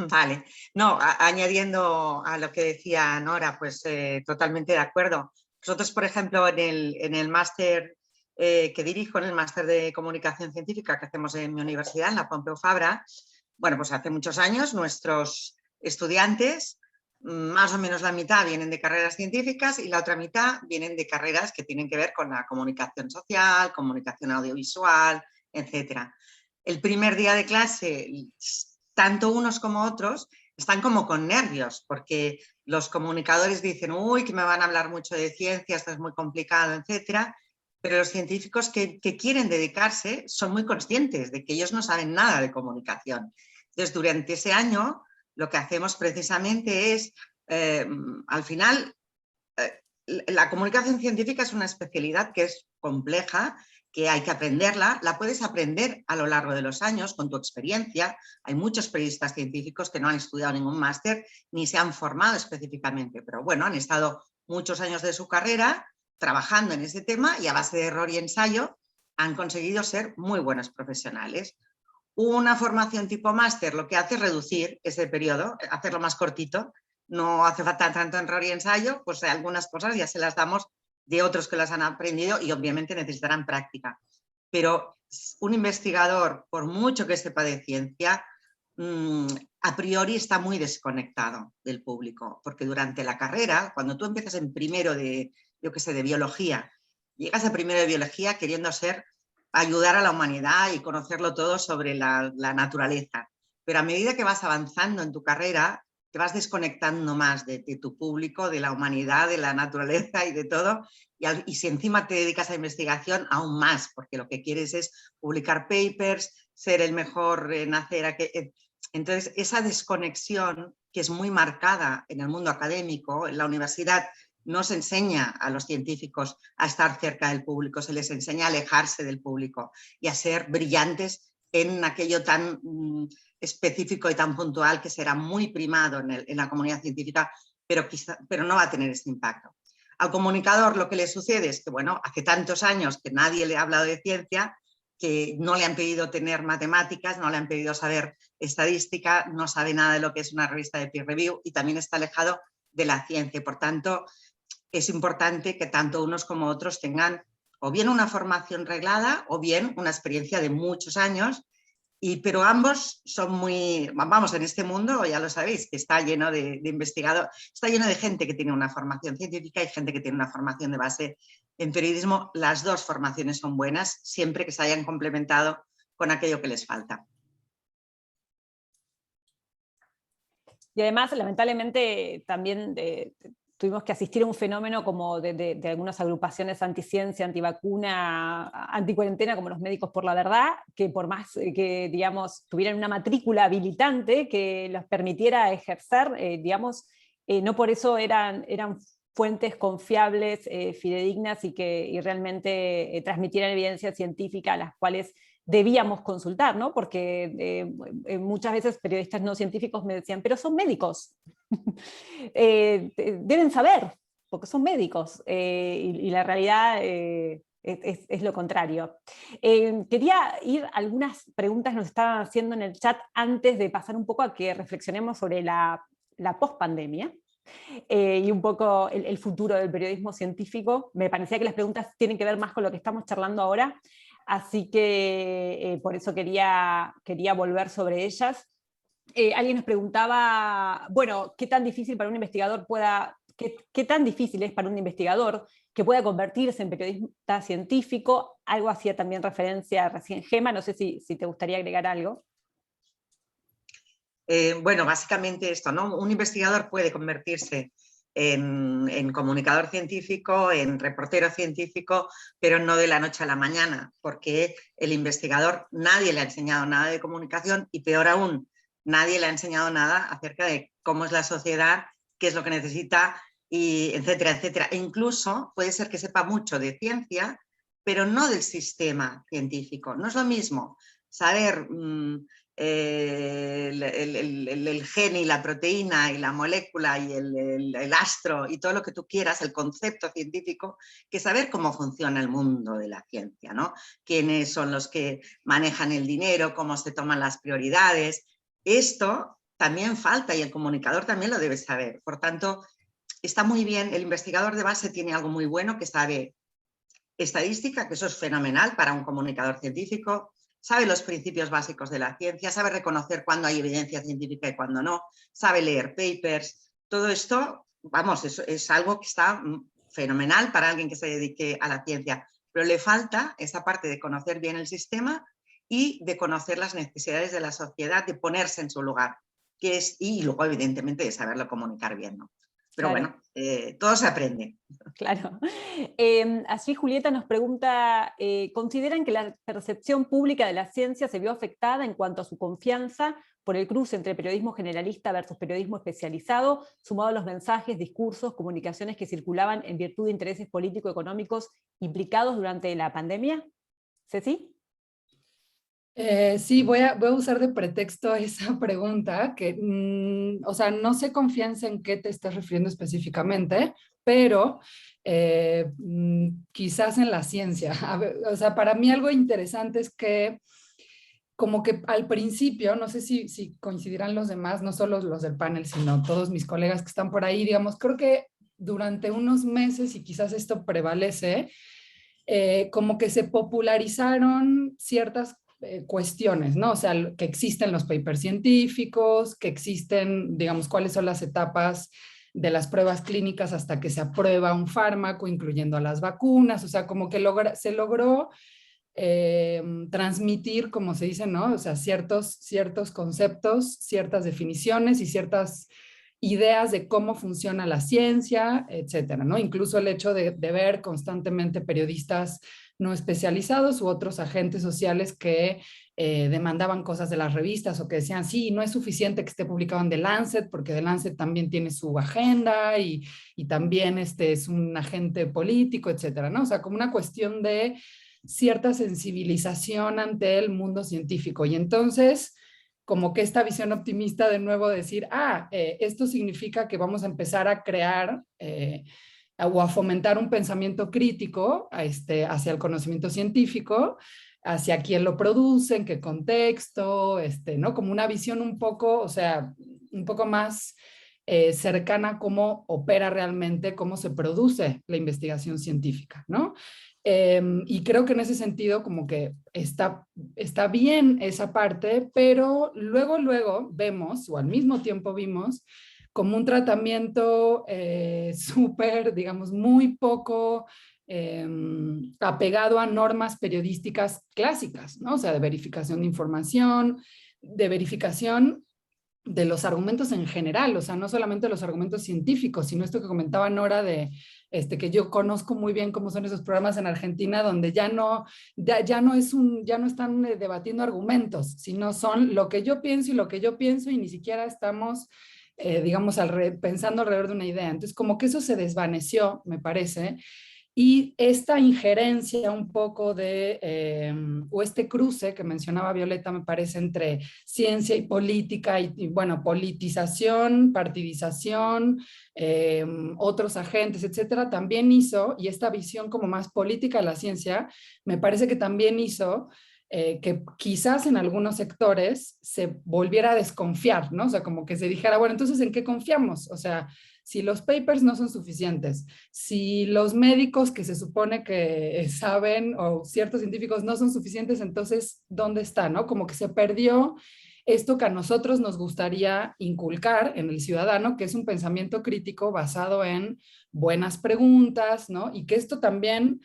Vale, no, añadiendo a lo que decía Nora, pues totalmente de acuerdo. Nosotros, por ejemplo, en el máster que dirijo, en el máster de comunicación científica que hacemos en mi universidad, en la Pompeu Fabra, bueno, pues hace muchos años nuestros estudiantes, más o menos la mitad vienen de carreras científicas y la otra mitad vienen de carreras que tienen que ver con la comunicación social, comunicación audiovisual, etcétera. El primer día de clase, tanto unos como otros están como con nervios, porque los comunicadores dicen, uy, que me van a hablar mucho de ciencia, esto es muy complicado, etcétera, pero los científicos que quieren dedicarse son muy conscientes de que ellos no saben nada de comunicación. Entonces, durante ese año, lo que hacemos precisamente es, al final, la comunicación científica es una especialidad que es compleja, que hay que aprenderla, la puedes aprender a lo largo de los años con tu experiencia. Hay muchos periodistas científicos que no han estudiado ningún máster ni se han formado específicamente, pero bueno, han estado muchos años de su carrera trabajando en ese tema y a base de error y ensayo han conseguido ser muy buenos profesionales. Una formación tipo máster lo que hace es reducir ese periodo, hacerlo más cortito, no hace falta tanto error y ensayo, pues algunas cosas ya se las damos de otros que las han aprendido y obviamente necesitarán práctica. Pero un investigador, por mucho que sepa de ciencia, a priori está muy desconectado del público, porque durante la carrera, cuando tú empiezas en primero de, yo qué sé, de biología, llegas a primero de biología queriendo ayudar a la humanidad y conocerlo todo sobre la naturaleza. Pero a medida que vas avanzando en tu carrera, te vas desconectando más de tu público, de la humanidad, de la naturaleza y de todo. Y si encima te dedicas a investigación, aún más, porque lo que quieres es publicar papers, ser el mejor en hacer... Entonces, esa desconexión que es muy marcada en el mundo académico, en la universidad, no se enseña a los científicos a estar cerca del público, se les enseña a alejarse del público y a ser brillantes en aquello tan específico y tan puntual que será muy primado en la comunidad científica, pero no va a tener ese impacto. Al comunicador lo que le sucede es que, bueno, hace tantos años que nadie le ha hablado de ciencia, que no le han pedido tener matemáticas, no le han pedido saber estadística, no sabe nada de lo que es una revista de peer review y también está alejado de la ciencia. Por tanto, es importante que tanto unos como otros tengan o bien una formación reglada o bien una experiencia de muchos años, pero ambos son muy, vamos, en este mundo, ya lo sabéis, que está lleno de investigadores, está lleno de gente que tiene una formación científica y gente que tiene una formación de base en periodismo. Las dos formaciones son buenas, siempre que se hayan complementado con aquello que les falta. Y además, lamentablemente, también tuvimos que asistir a un fenómeno como de algunas agrupaciones anticiencia, antivacuna, anticuarentena, como los Médicos por la Verdad, que por más que, digamos, tuvieran una matrícula habilitante que los permitiera ejercer, digamos, no por eso eran fuentes confiables, fidedignas y realmente transmitieran evidencia científica a las cuales debíamos consultar, ¿no? Porque muchas veces periodistas no científicos me decían, pero son médicos, deben saber, porque son médicos, y la realidad es lo contrario. Quería ir a algunas preguntas que nos estaban haciendo en el chat antes de pasar un poco a que reflexionemos sobre la post-pandemia. Y un poco el futuro del periodismo científico. Me parecía que las preguntas tienen que ver más con lo que estamos charlando ahora, así que por eso quería volver sobre ellas. Alguien nos preguntaba, bueno, ¿qué tan difícil para un investigador qué tan difícil es para un investigador que pueda convertirse en periodista científico? Algo hacía también referencia recién Gema, no sé si te gustaría agregar algo. Bueno, básicamente esto, ¿no? Un investigador puede convertirse en comunicador científico, en reportero científico, pero no de la noche a la mañana, porque el investigador nadie le ha enseñado nada de comunicación y peor aún, nadie le ha enseñado nada acerca de cómo es la sociedad, qué es lo que necesita, y etcétera, etcétera. E incluso puede ser que sepa mucho de ciencia, pero no del sistema científico. No es lo mismo saber el gen y la proteína y la molécula y el astro y todo lo que tú quieras, el concepto científico, que saber cómo funciona el mundo de la ciencia, ¿no? Quiénes son los que manejan el dinero, cómo se toman las prioridades. Esto también falta y el comunicador también lo debe saber. Por tanto, está muy bien, el investigador de base tiene algo muy bueno, que sabe estadística, que eso es fenomenal para un comunicador científico, sabe los principios básicos de la ciencia, sabe reconocer cuándo hay evidencia científica y cuándo no, sabe leer papers. Todo esto, vamos, es algo que está fenomenal para alguien que se dedique a la ciencia, pero le falta esa parte de conocer bien el sistema y de conocer las necesidades de la sociedad, de ponerse en su lugar, y luego evidentemente de saberlo comunicar bien, ¿no? Pero Claro. bueno, todo se aprende. Claro. Allí Julieta nos pregunta, ¿consideran que la percepción pública de la ciencia se vio afectada en cuanto a su confianza por el cruce entre periodismo generalista versus periodismo especializado, sumado a los mensajes, discursos, comunicaciones que circulaban en virtud de intereses político-económicos implicados durante la pandemia? ¿Ceci? Sí, voy a usar de pretexto esa pregunta, que, o sea, no sé confianza en qué te estás refiriendo específicamente, pero quizás en la ciencia. A ver, o sea, para mí algo interesante es que como que al principio, no sé si coincidirán los demás, no solo los del panel, sino todos mis colegas que están por ahí, digamos, creo que durante unos meses, y quizás esto prevalece, como que se popularizaron ciertas cuestiones, ¿no? O sea, que existen los papers científicos, que existen, digamos, cuáles son las etapas de las pruebas clínicas hasta que se aprueba un fármaco, incluyendo a las vacunas, o sea, como que se logró transmitir, como se dice, ¿no? O sea, ciertos conceptos, ciertas definiciones y ciertas ideas de cómo funciona la ciencia, etcétera, ¿no? Incluso el hecho de ver constantemente periodistas no especializados u otros agentes sociales que demandaban cosas de las revistas o que decían, sí, no es suficiente que esté publicado en The Lancet, porque The Lancet también tiene su agenda y también es un agente político, etcétera, ¿no? O sea, como una cuestión de cierta sensibilización ante el mundo científico. Y entonces, como que esta visión optimista de nuevo decir, esto significa que vamos a empezar a crear o a fomentar un pensamiento crítico hacia el conocimiento científico, hacia quién lo produce, en qué contexto, ¿no? Como una visión un poco, o sea, un poco más cercana a cómo opera realmente, cómo se produce la investigación científica, ¿no? Y creo que en ese sentido como que está bien esa parte, pero luego vemos, o al mismo tiempo vimos, como un tratamiento súper, digamos, muy poco apegado a normas periodísticas clásicas, ¿no? O sea, de verificación de información, de verificación de los argumentos en general, o sea, no solamente los argumentos científicos, sino esto que comentaba Nora de que yo conozco muy bien cómo son esos programas en Argentina donde ya no están debatiendo argumentos, sino son lo que yo pienso y lo que yo pienso y ni siquiera estamos digamos, pensando alrededor de una idea. Entonces, como que eso se desvaneció, me parece, y esta injerencia un poco o este cruce que mencionaba Violeta, me parece, entre ciencia y política, y bueno, politización, partidización, otros agentes, etcétera, también hizo, y esta visión como más política de la ciencia, me parece que también hizo que quizás en algunos sectores se volviera a desconfiar, ¿no? O sea, como que se dijera, bueno, entonces, ¿en qué confiamos? O sea, si los papers no son suficientes, si los médicos que se supone que saben o ciertos científicos no son suficientes, entonces, ¿dónde está, no? Como que se perdió esto que a nosotros nos gustaría inculcar en el ciudadano, que es un pensamiento crítico basado en buenas preguntas, ¿no? Y que esto también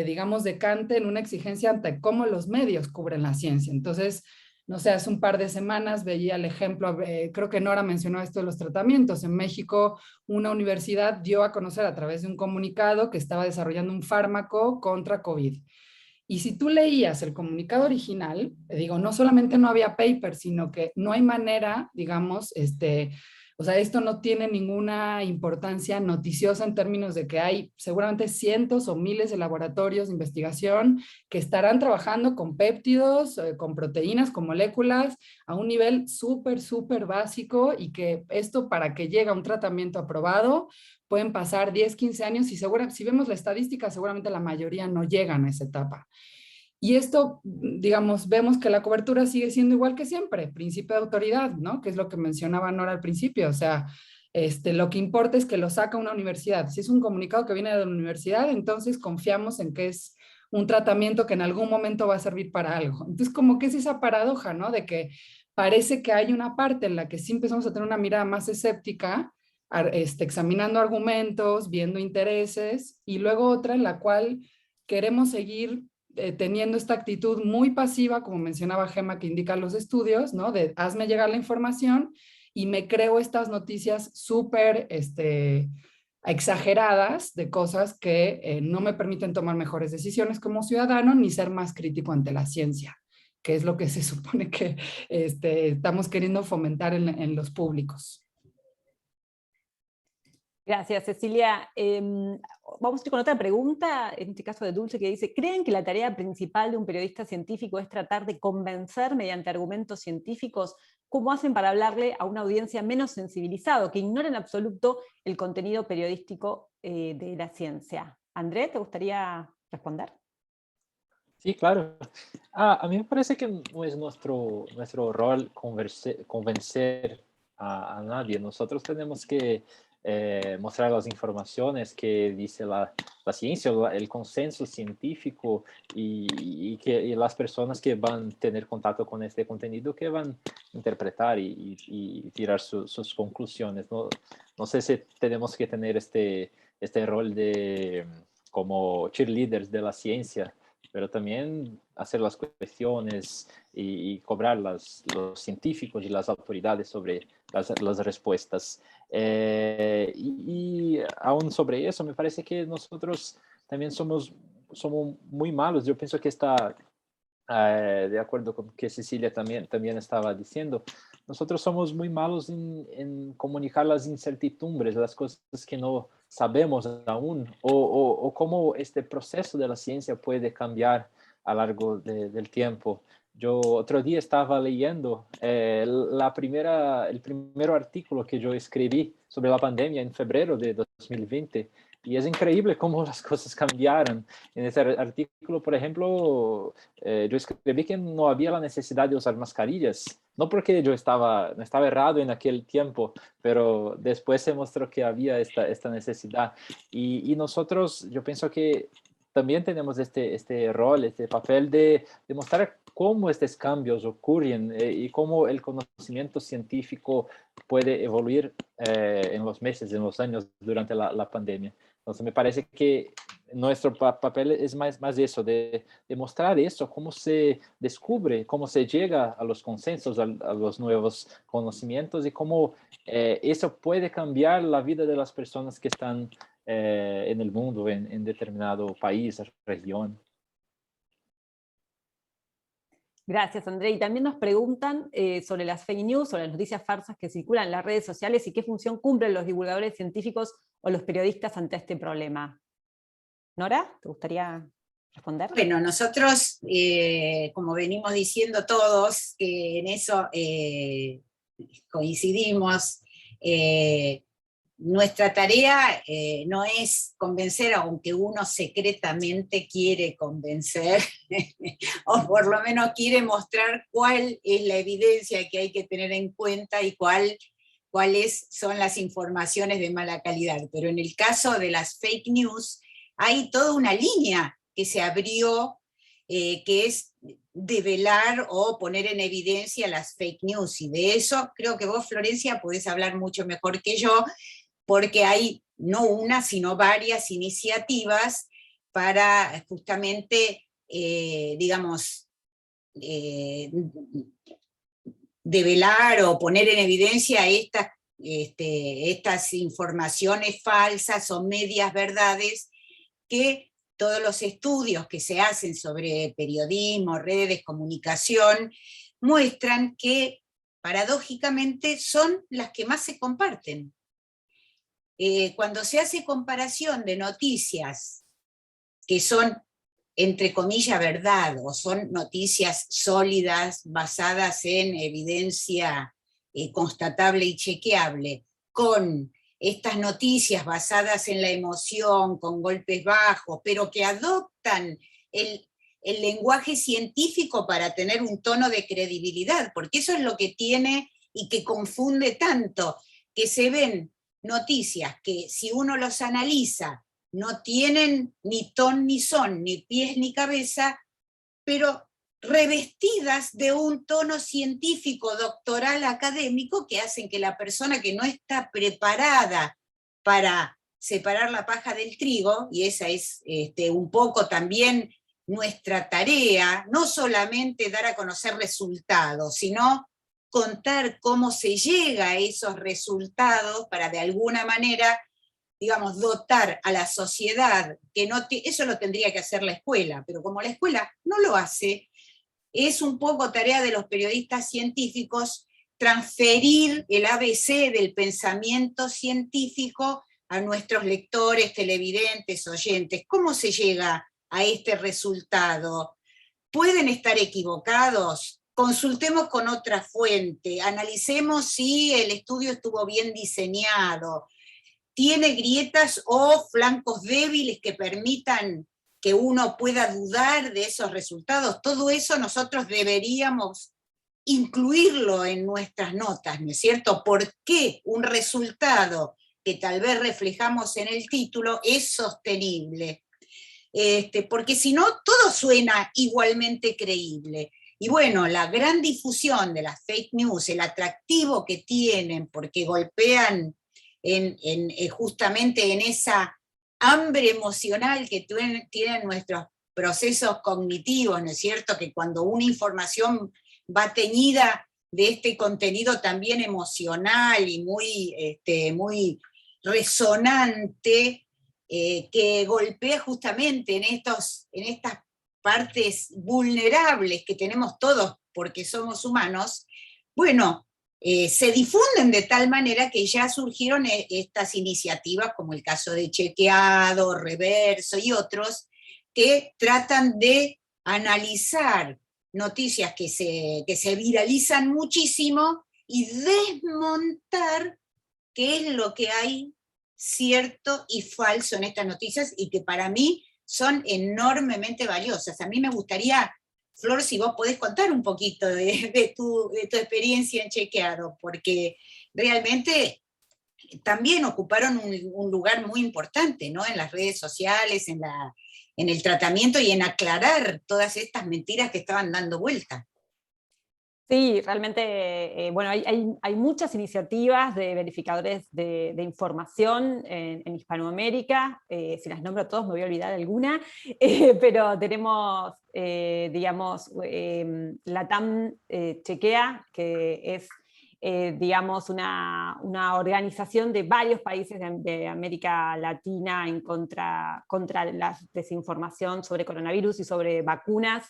digamos, decante en una exigencia ante cómo los medios cubren la ciencia. Entonces, no sé, hace un par de semanas veía el ejemplo, creo que Nora mencionó esto de los tratamientos. En México, una universidad dio a conocer a través de un comunicado que estaba desarrollando un fármaco contra COVID. Y si tú leías el comunicado original, digo, no solamente no había paper, sino que no hay manera, digamos, o sea, esto no tiene ninguna importancia noticiosa en términos de que hay seguramente cientos o miles de laboratorios de investigación que estarán trabajando con péptidos, con proteínas, con moléculas a un nivel súper básico, y que esto, para que llegue a un tratamiento aprobado, pueden pasar 10, 15 años y si vemos la estadística, seguramente la mayoría no llegan a esa etapa. Y esto, digamos, vemos que la cobertura sigue siendo igual que siempre, principio de autoridad, ¿no? Que es lo que mencionaba Nora al principio, o sea, lo que importa es que lo saca una universidad. Si es un comunicado que viene de la universidad, entonces confiamos en que es un tratamiento que en algún momento va a servir para algo. Entonces, como que es esa paradoja, ¿no? De que parece que hay una parte en la que sí empezamos a tener una mirada más escéptica, examinando argumentos, viendo intereses, y luego otra en la cual queremos seguir teniendo esta actitud muy pasiva, como mencionaba Gemma, que indican los estudios, ¿no? De hazme llegar la información y me creo estas noticias súper exageradas de cosas que no me permiten tomar mejores decisiones como ciudadano ni ser más crítico ante la ciencia, que es lo que se supone que estamos queriendo fomentar en los públicos. Gracias, Cecilia. Vamos a ir con otra pregunta, en este caso de Dulce, que dice, ¿creen que la tarea principal de un periodista científico es tratar de convencer mediante argumentos científicos? ¿Cómo hacen para hablarle a una audiencia menos sensibilizada, que ignora en absoluto el contenido periodístico de la ciencia? André, ¿te gustaría responder? Sí, claro. A mí me parece que no es nuestro rol convencer a nadie. Nosotros tenemos que mostrar las informaciones que dice la ciencia, el consenso científico y las personas que van a tener contacto con este contenido que van a interpretar y tirar sus conclusiones. No sé si tenemos que tener este rol de como cheerleaders de la ciencia, pero también hacer las cuestiones y cobrar los científicos y las autoridades sobre las respuestas. Y aún sobre eso, me parece que nosotros también somos muy malos. Yo pienso que está de acuerdo con que Cecilia también estaba diciendo. Nosotros somos muy malos en comunicar las incertidumbres, las cosas que no sabemos aún, o cómo este proceso de la ciencia puede cambiar a lo largo del tiempo. Yo otro día estaba leyendo el primer artículo que yo escribí sobre la pandemia en febrero de 2020, y es increíble cómo las cosas cambiaron. En ese artículo, por ejemplo, yo escribí que no había la necesidad de usar mascarillas, no porque yo no estaba errado en aquel tiempo, pero después se mostró que había esta necesidad. Y nosotros, yo pienso que también tenemos este rol, este papel de mostrar cómo estos cambios ocurren y cómo el conocimiento científico puede evoluir en los meses, en los años durante la pandemia. Entonces me parece que nuestro papel es más eso, de mostrar eso, cómo se descubre, cómo se llega a los consensos, a los nuevos conocimientos y cómo eso puede cambiar la vida de las personas que están en el mundo, en determinado país, región. Gracias, André. Y también nos preguntan sobre las fake news, sobre las noticias falsas que circulan en las redes sociales y qué función cumplen los divulgadores científicos o los periodistas ante este problema. Nora, ¿te gustaría responder? Bueno, nosotros, como venimos diciendo todos, que en eso coincidimos, nuestra tarea no es convencer, aunque uno secretamente quiere convencer, o por lo menos quiere mostrar cuál es la evidencia que hay que tener en cuenta y cuáles son las informaciones de mala calidad. Pero en el caso de las fake news, hay toda una línea que se abrió, que es develar o poner en evidencia las fake news. Y de eso creo que vos, Florencia, podés hablar mucho mejor que yo, porque hay no una, sino varias iniciativas para justamente, develar o poner en evidencia estas informaciones falsas o medias verdades que todos los estudios que se hacen sobre periodismo, redes, comunicación, muestran que paradójicamente son las que más se comparten. Cuando se hace comparación de noticias que son, entre comillas, verdad, o son noticias sólidas, basadas en evidencia constatable y chequeable, con estas noticias basadas en la emoción, con golpes bajos, pero que adoptan el lenguaje científico para tener un tono de credibilidad, porque eso es lo que tiene y que confunde tanto, que se ven noticias que si uno los analiza no tienen ni ton ni son, ni pies ni cabeza, pero revestidas de un tono científico, doctoral, académico, que hacen que la persona que no está preparada para separar la paja del trigo, y esa es un poco también nuestra tarea, no solamente dar a conocer resultados, sino contar cómo se llega a esos resultados para de alguna manera, digamos, dotar a la sociedad, que no eso lo tendría que hacer la escuela, pero como la escuela no lo hace, es un poco tarea de los periodistas científicos transferir el ABC del pensamiento científico a nuestros lectores, televidentes, oyentes. ¿Cómo se llega a este resultado? ¿Pueden estar equivocados? Consultemos con otra fuente, analicemos si el estudio estuvo bien diseñado, tiene grietas o flancos débiles que permitan que uno pueda dudar de esos resultados. Todo eso nosotros deberíamos incluirlo en nuestras notas, ¿no es cierto? ¿Por qué un resultado que tal vez reflejamos en el título es sostenible? Porque si no, todo suena igualmente creíble. Y bueno, la gran difusión de las fake news, el atractivo que tienen, porque golpean justamente en esa hambre emocional que tienen nuestros procesos cognitivos, ¿no es cierto? Que cuando una información va teñida de este contenido también emocional y muy resonante, que golpea justamente en estas partes vulnerables que tenemos todos porque somos humanos, bueno, se difunden de tal manera que ya surgieron estas iniciativas, como el caso de Chequeado, Reverso y otros, que tratan de analizar noticias que se viralizan muchísimo y desmontar qué es lo que hay cierto y falso en estas noticias, y que para mí son enormemente valiosas. A mí me gustaría, Flor, si vos podés contar un poquito de tu experiencia en Chequeado, porque realmente también ocuparon un lugar muy importante, ¿no? En las redes sociales, en el tratamiento y en aclarar todas estas mentiras que estaban dando vuelta. Sí, realmente, bueno, hay muchas iniciativas de verificadores de información en Hispanoamérica. Si las nombro todos me voy a olvidar alguna, pero tenemos, digamos, LATAM Chequea, que es, digamos, una organización de varios países de América Latina en contra la desinformación sobre coronavirus y sobre vacunas,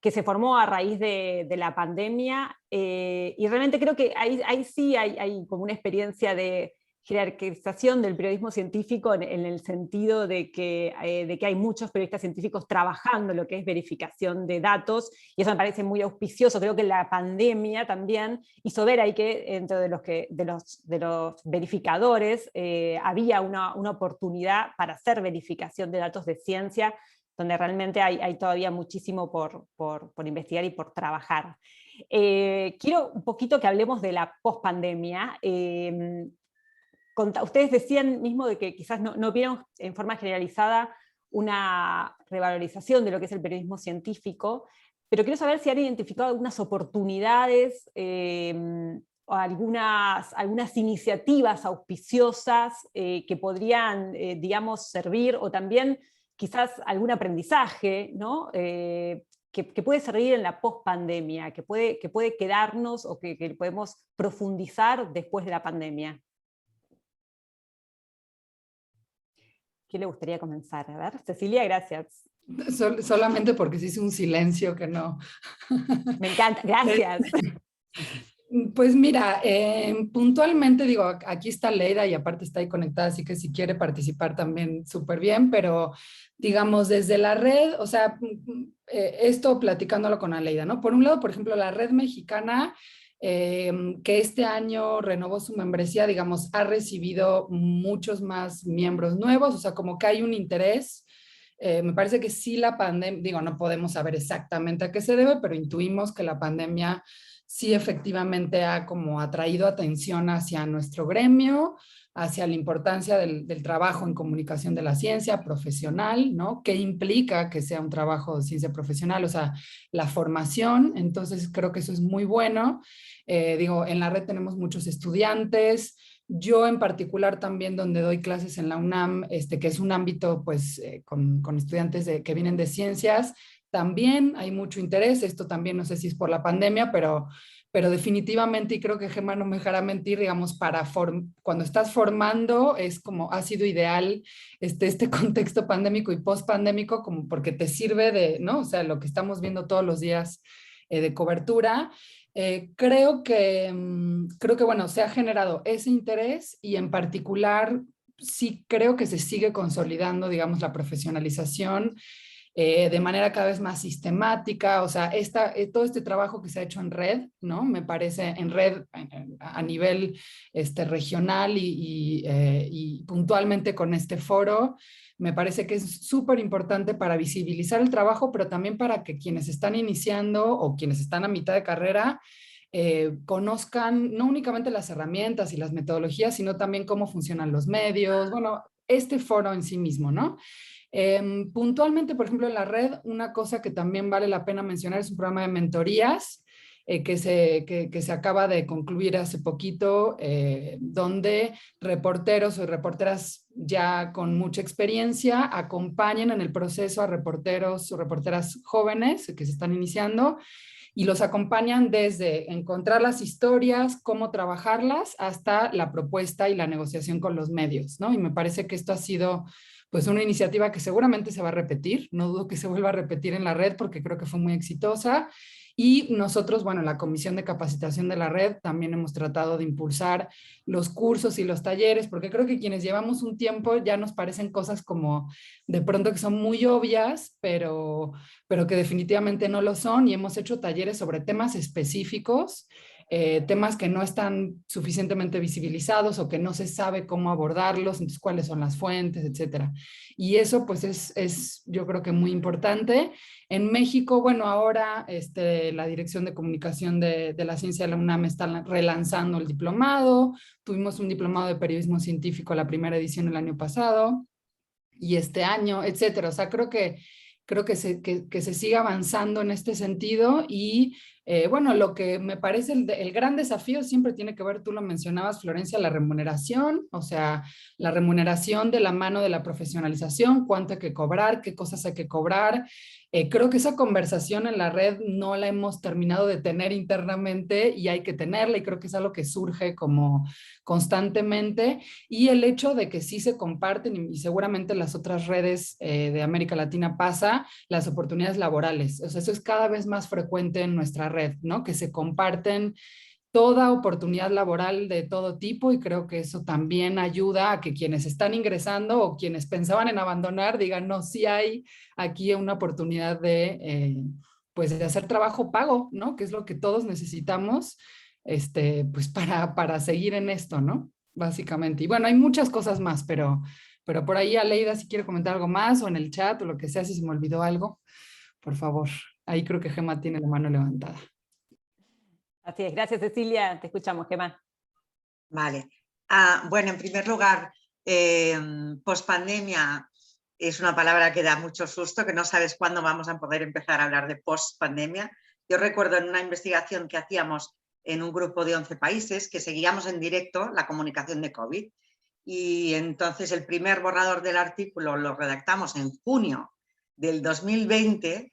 que se formó a raíz de la pandemia, y realmente creo que ahí sí hay como una experiencia de jerarquización del periodismo científico en el sentido de que hay muchos periodistas científicos trabajando lo que es verificación de datos, y eso me parece muy auspicioso. Creo que la pandemia también hizo ver ahí que dentro de los verificadores había una oportunidad para hacer verificación de datos de ciencia, donde realmente hay todavía muchísimo por investigar y por trabajar. Quiero un poquito que hablemos de la pospandemia. Ustedes decían mismo de que quizás no vieron en forma generalizada una revalorización de lo que es el periodismo científico, pero quiero saber si han identificado algunas oportunidades o algunas iniciativas auspiciosas que podrían, digamos, servir, o también quizás algún aprendizaje, ¿no? Que puede servir en la pospandemia, que puede quedarnos, o que podemos profundizar después de la pandemia. ¿Quién le gustaría comenzar? A ver, Cecilia, gracias. Solamente porque se hizo un silencio que no. Me encanta, gracias. Pues mira, puntualmente digo, aquí está Leida y aparte está ahí conectada, así que si quiere participar también súper bien, pero digamos desde la red, o sea, esto platicándolo con Aleida, ¿no? Por un lado, por ejemplo, la red mexicana, que este año renovó su membresía, digamos, ha recibido muchos más miembros nuevos, o sea, como que hay un interés Me parece que sí la pandemia, digo, no podemos saber exactamente a qué se debe, pero intuimos que la pandemia sí efectivamente ha como atraído atención hacia nuestro gremio, hacia la importancia del trabajo en comunicación de la ciencia profesional, ¿no? ¿Qué implica que sea un trabajo de ciencia profesional? O sea, la formación, entonces creo que eso es muy bueno. Digo, en la red tenemos muchos estudiantes. Yo en particular también donde doy clases en la UNAM, que es un ámbito pues con estudiantes que vienen de ciencias, también hay mucho interés. Esto también no sé si es por la pandemia, pero definitivamente, y creo que Gemma no me dejará mentir, digamos, cuando estás formando es como ha sido ideal este contexto pandémico y post-pandémico, como porque te sirve de, ¿no? O sea, lo que estamos viendo todos los días de cobertura. Creo que, bueno, se ha generado ese interés y en particular sí creo que se sigue consolidando, digamos, la profesionalización de manera cada vez más sistemática. O sea, todo este trabajo que se ha hecho en red, ¿no? Me parece en red a nivel regional y puntualmente con este foro, me parece que es súper importante para visibilizar el trabajo, pero también para que quienes están iniciando o quienes están a mitad de carrera conozcan no únicamente las herramientas y las metodologías, sino también cómo funcionan los medios, bueno, este foro en sí mismo, ¿no? Puntualmente, por ejemplo, en la red, una cosa que también vale la pena mencionar es un programa de mentorías que se acaba de concluir hace poquito, donde reporteros o reporteras ya con mucha experiencia acompañan en el proceso a reporteros o reporteras jóvenes que se están iniciando y los acompañan desde encontrar las historias, cómo trabajarlas, hasta la propuesta y la negociación con los medios, ¿no? Y me parece que esto ha sido pues una iniciativa que seguramente se va a repetir, no dudo que se vuelva a repetir en la red porque creo que fue muy exitosa. Y nosotros, bueno, la Comisión de Capacitación de la red también hemos tratado de impulsar los cursos y los talleres, porque creo que quienes llevamos un tiempo ya nos parecen cosas como de pronto que son muy obvias, pero que definitivamente no lo son, y hemos hecho talleres sobre temas específicos, temas que no están suficientemente visibilizados o que no se sabe cómo abordarlos, entonces cuáles son las fuentes, etcétera. Y eso pues es yo creo que muy importante. En México, bueno, ahora la Dirección de Comunicación de la Ciencia de la UNAM está relanzando el diplomado. Tuvimos un diplomado de periodismo científico, la primera edición el año pasado y este año, etcétera. O sea, creo que se siga avanzando en este sentido y bueno, lo que me parece el gran desafío siempre tiene que ver, tú lo mencionabas, Florencia, la remuneración, o sea, la remuneración de la mano de la profesionalización, cuánto hay que cobrar, qué cosas hay que cobrar. Creo que esa conversación en la red no la hemos terminado de tener internamente y hay que tenerla, y creo que es algo que surge como constantemente, y el hecho de que sí se comparten, y seguramente en las otras redes de América Latina pasa, las oportunidades laborales. O sea, eso es cada vez más frecuente en nuestra red, ¿no? Que se comparten toda oportunidad laboral de todo tipo, y creo que eso también ayuda a que quienes están ingresando o quienes pensaban en abandonar digan, no, sí hay aquí una oportunidad pues de hacer trabajo pago, ¿no? Que es lo que todos necesitamos pues para seguir en esto, ¿no? Básicamente. Y bueno, hay muchas cosas más, pero por ahí Aleida, si quiere comentar algo más o en el chat o lo que sea, si se me olvidó algo, por favor. Ahí creo que Gemma tiene la mano levantada. Así es, gracias Cecilia, te escuchamos, Gemma. Vale. Bueno, en primer lugar, pospandemia es una palabra que da mucho susto, que no sabes cuándo vamos a poder empezar a hablar de pospandemia. Yo recuerdo en una investigación que hacíamos en un grupo de 11 países que seguíamos en directo la comunicación de COVID, y entonces el primer borrador del artículo lo redactamos en junio del 2020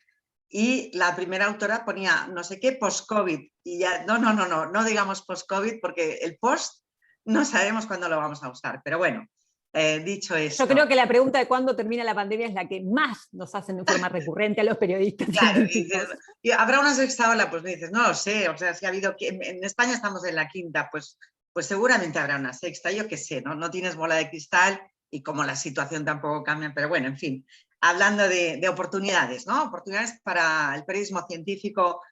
y la primera autora ponía no sé qué post-COVID, y ya no digamos post-COVID porque el post no sabemos cuándo lo vamos a usar, pero bueno, dicho esto. Yo creo que la pregunta de cuándo termina la pandemia es la que más nos hacen de forma recurrente a los periodistas. Claro, y habrá una sexta ola, pues me dices, no lo sé, o sea, si ha habido, en España estamos en la quinta, pues seguramente habrá una sexta, yo qué sé, no tienes bola de cristal y como la situación tampoco cambia, pero bueno, en fin, hablando de oportunidades, ¿no? Oportunidades para el periodismo científico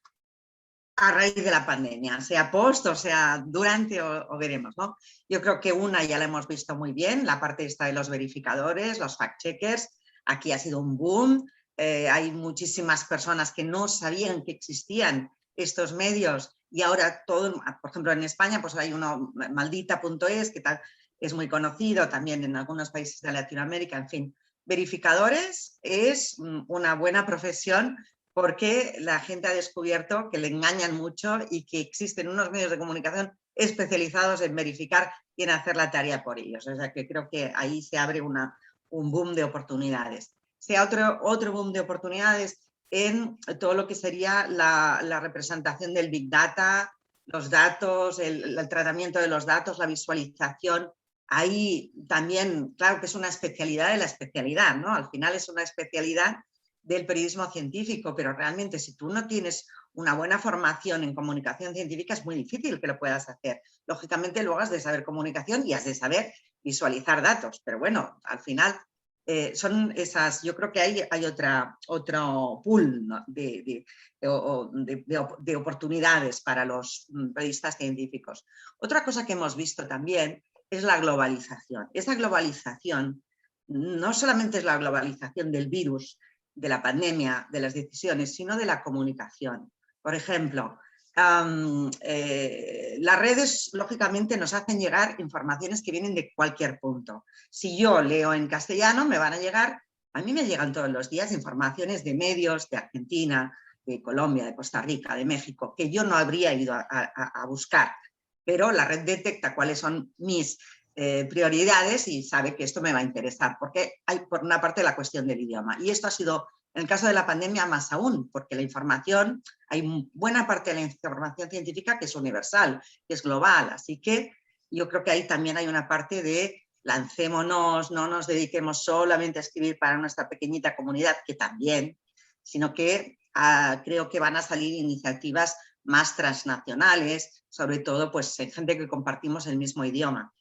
a raíz de la pandemia, sea post o sea durante o veremos, ¿no? Yo creo que una ya la hemos visto muy bien, la parte esta de los verificadores, los fact-checkers, aquí ha sido un boom. Hay muchísimas personas que no sabían que existían estos medios y ahora todo, por ejemplo en España pues hay uno, maldita.es, que tal, es muy conocido también en algunos países de Latinoamérica, en fin. Verificadores es una buena profesión porque la gente ha descubierto que le engañan mucho y que existen unos medios de comunicación especializados en verificar y en hacer la tarea por ellos. O sea que creo que ahí se abre un boom de oportunidades. Sea otro boom de oportunidades en todo lo que sería la representación del Big Data, los datos, el tratamiento de los datos, la visualización. Ahí también, claro que es una especialidad de la especialidad, ¿no? Al final es una especialidad del periodismo científico, pero realmente si tú no tienes una buena formación en comunicación científica es muy difícil que lo puedas hacer. Lógicamente luego has de saber comunicación y has de saber visualizar datos, pero bueno, al final son esas, yo creo que hay otro pool, ¿no? de oportunidades para los periodistas científicos. Otra cosa que hemos visto también es la globalización. Esa globalización no solamente es la globalización del virus, de la pandemia, de las decisiones, sino de la comunicación. Por ejemplo, las redes lógicamente nos hacen llegar informaciones que vienen de cualquier punto. Si yo leo en castellano me van a llegar, a mí me llegan todos los días informaciones de medios de Argentina, de Colombia, de Costa Rica, de México, que yo no habría ido a buscar, pero la red detecta cuáles son mis prioridades y sabe que esto me va a interesar, porque hay por una parte la cuestión del idioma. Y esto ha sido, en el caso de la pandemia, más aún, porque la información, hay buena parte de la información científica que es universal, que es global. Así que yo creo que ahí también hay una parte de lancémonos, no nos dediquemos solamente a escribir para nuestra pequeñita comunidad, que también, sino que creo que van a salir iniciativas más transnacionales, sobre todo pues en gente que compartimos el mismo idioma.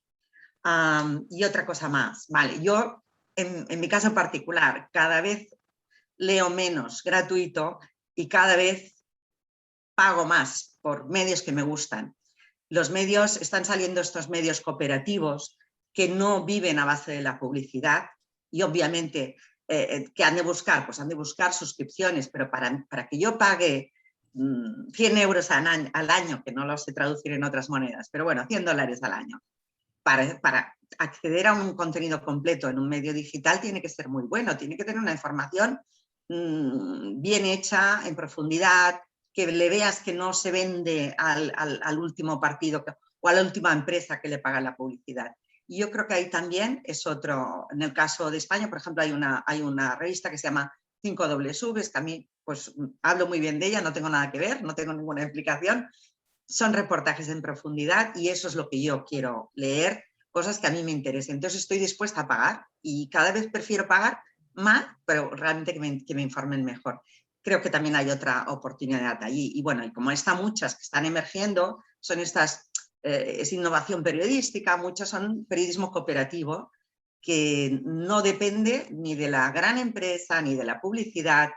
Y otra cosa más, vale, yo en mi caso particular cada vez leo menos gratuito y cada vez pago más por medios que me gustan. Los medios, están saliendo estos medios cooperativos que no viven a base de la publicidad y obviamente ¿qué han de buscar? Pues han de buscar suscripciones, pero para que yo pague 100 euros al año, que no lo sé traducir en otras monedas, pero bueno, $100 al año, para acceder a un contenido completo en un medio digital tiene que ser muy bueno, tiene que tener una información bien hecha, en profundidad, que le veas que no se vende al último partido o a la última empresa que le paga la publicidad. Y yo creo que ahí también es otro, en el caso de España, por ejemplo, hay una revista que se llama 5W, que a mí pues hablo muy bien de ella, no tengo nada que ver, no tengo ninguna explicación. Son reportajes en profundidad y eso es lo que yo quiero leer, cosas que a mí me interesen. Entonces estoy dispuesta a pagar y cada vez prefiero pagar más, pero realmente que me informen mejor. Creo que también hay otra oportunidad allí. Y bueno, y como están muchas que están emergiendo, son estas, es innovación periodística, muchas son periodismo cooperativo, que no depende ni de la gran empresa ni de la publicidad.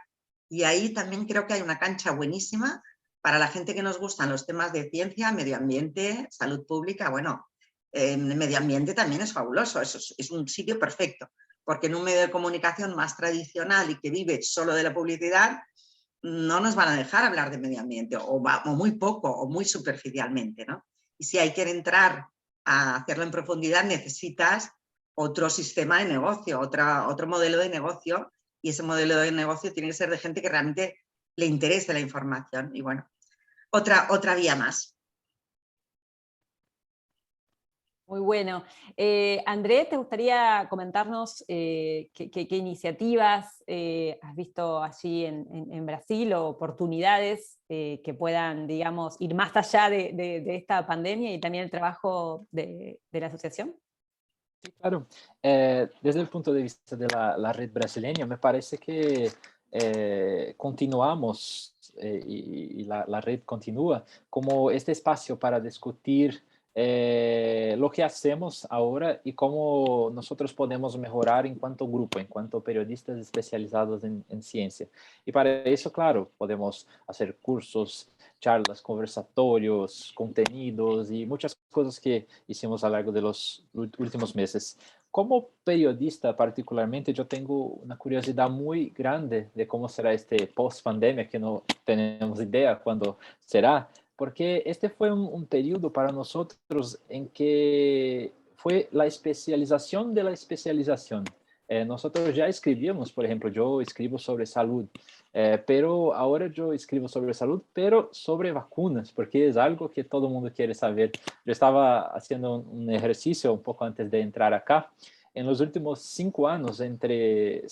Y ahí también creo que hay una cancha buenísima para la gente que nos gustan los temas de ciencia, medio ambiente, salud pública. Bueno, medio ambiente también es fabuloso, es un sitio perfecto, porque en un medio de comunicación más tradicional y que vive solo de la publicidad, no nos van a dejar hablar de medio ambiente, o muy poco, o muy superficialmente, ¿no? Y si hay que entrar a hacerlo en profundidad, necesitas otro sistema de negocio, otro modelo de negocio, y ese modelo de negocio tiene que ser de gente que realmente le interese la información. Y bueno, otra vía más. Muy bueno. André, ¿te gustaría comentarnos qué iniciativas has visto allí en Brasil o oportunidades que puedan, digamos, ir más allá de esta pandemia y también el trabajo de la asociación? Sí, claro. Desde el punto de vista de la red brasileña, me parece que continuamos y la red continúa como este espacio para discutir lo que hacemos ahora y cómo nosotros podemos mejorar en cuanto grupo, en cuanto periodistas especializados en ciencia. Y para eso, claro, podemos hacer cursos, charlas, conversatorios, contenidos y muchas cosas que hicimos a lo largo de los últimos meses. como periodista particularmente, yo tengo una curiosidad muy grande de cómo será este post-pandemia, que no tenemos idea cuándo será, porque este fue un periodo para nosotros en que fue la especialización de la especialización. Nosotros ya escribíamos, por ejemplo, yo escribo sobre salud, pero ahora yo escribo sobre salud, pero sobre vacunas, porque es algo que todo el mundo quiere saber. Yo estaba haciendo un ejercicio un poco antes de entrar acá. En los últimos 5 años, entre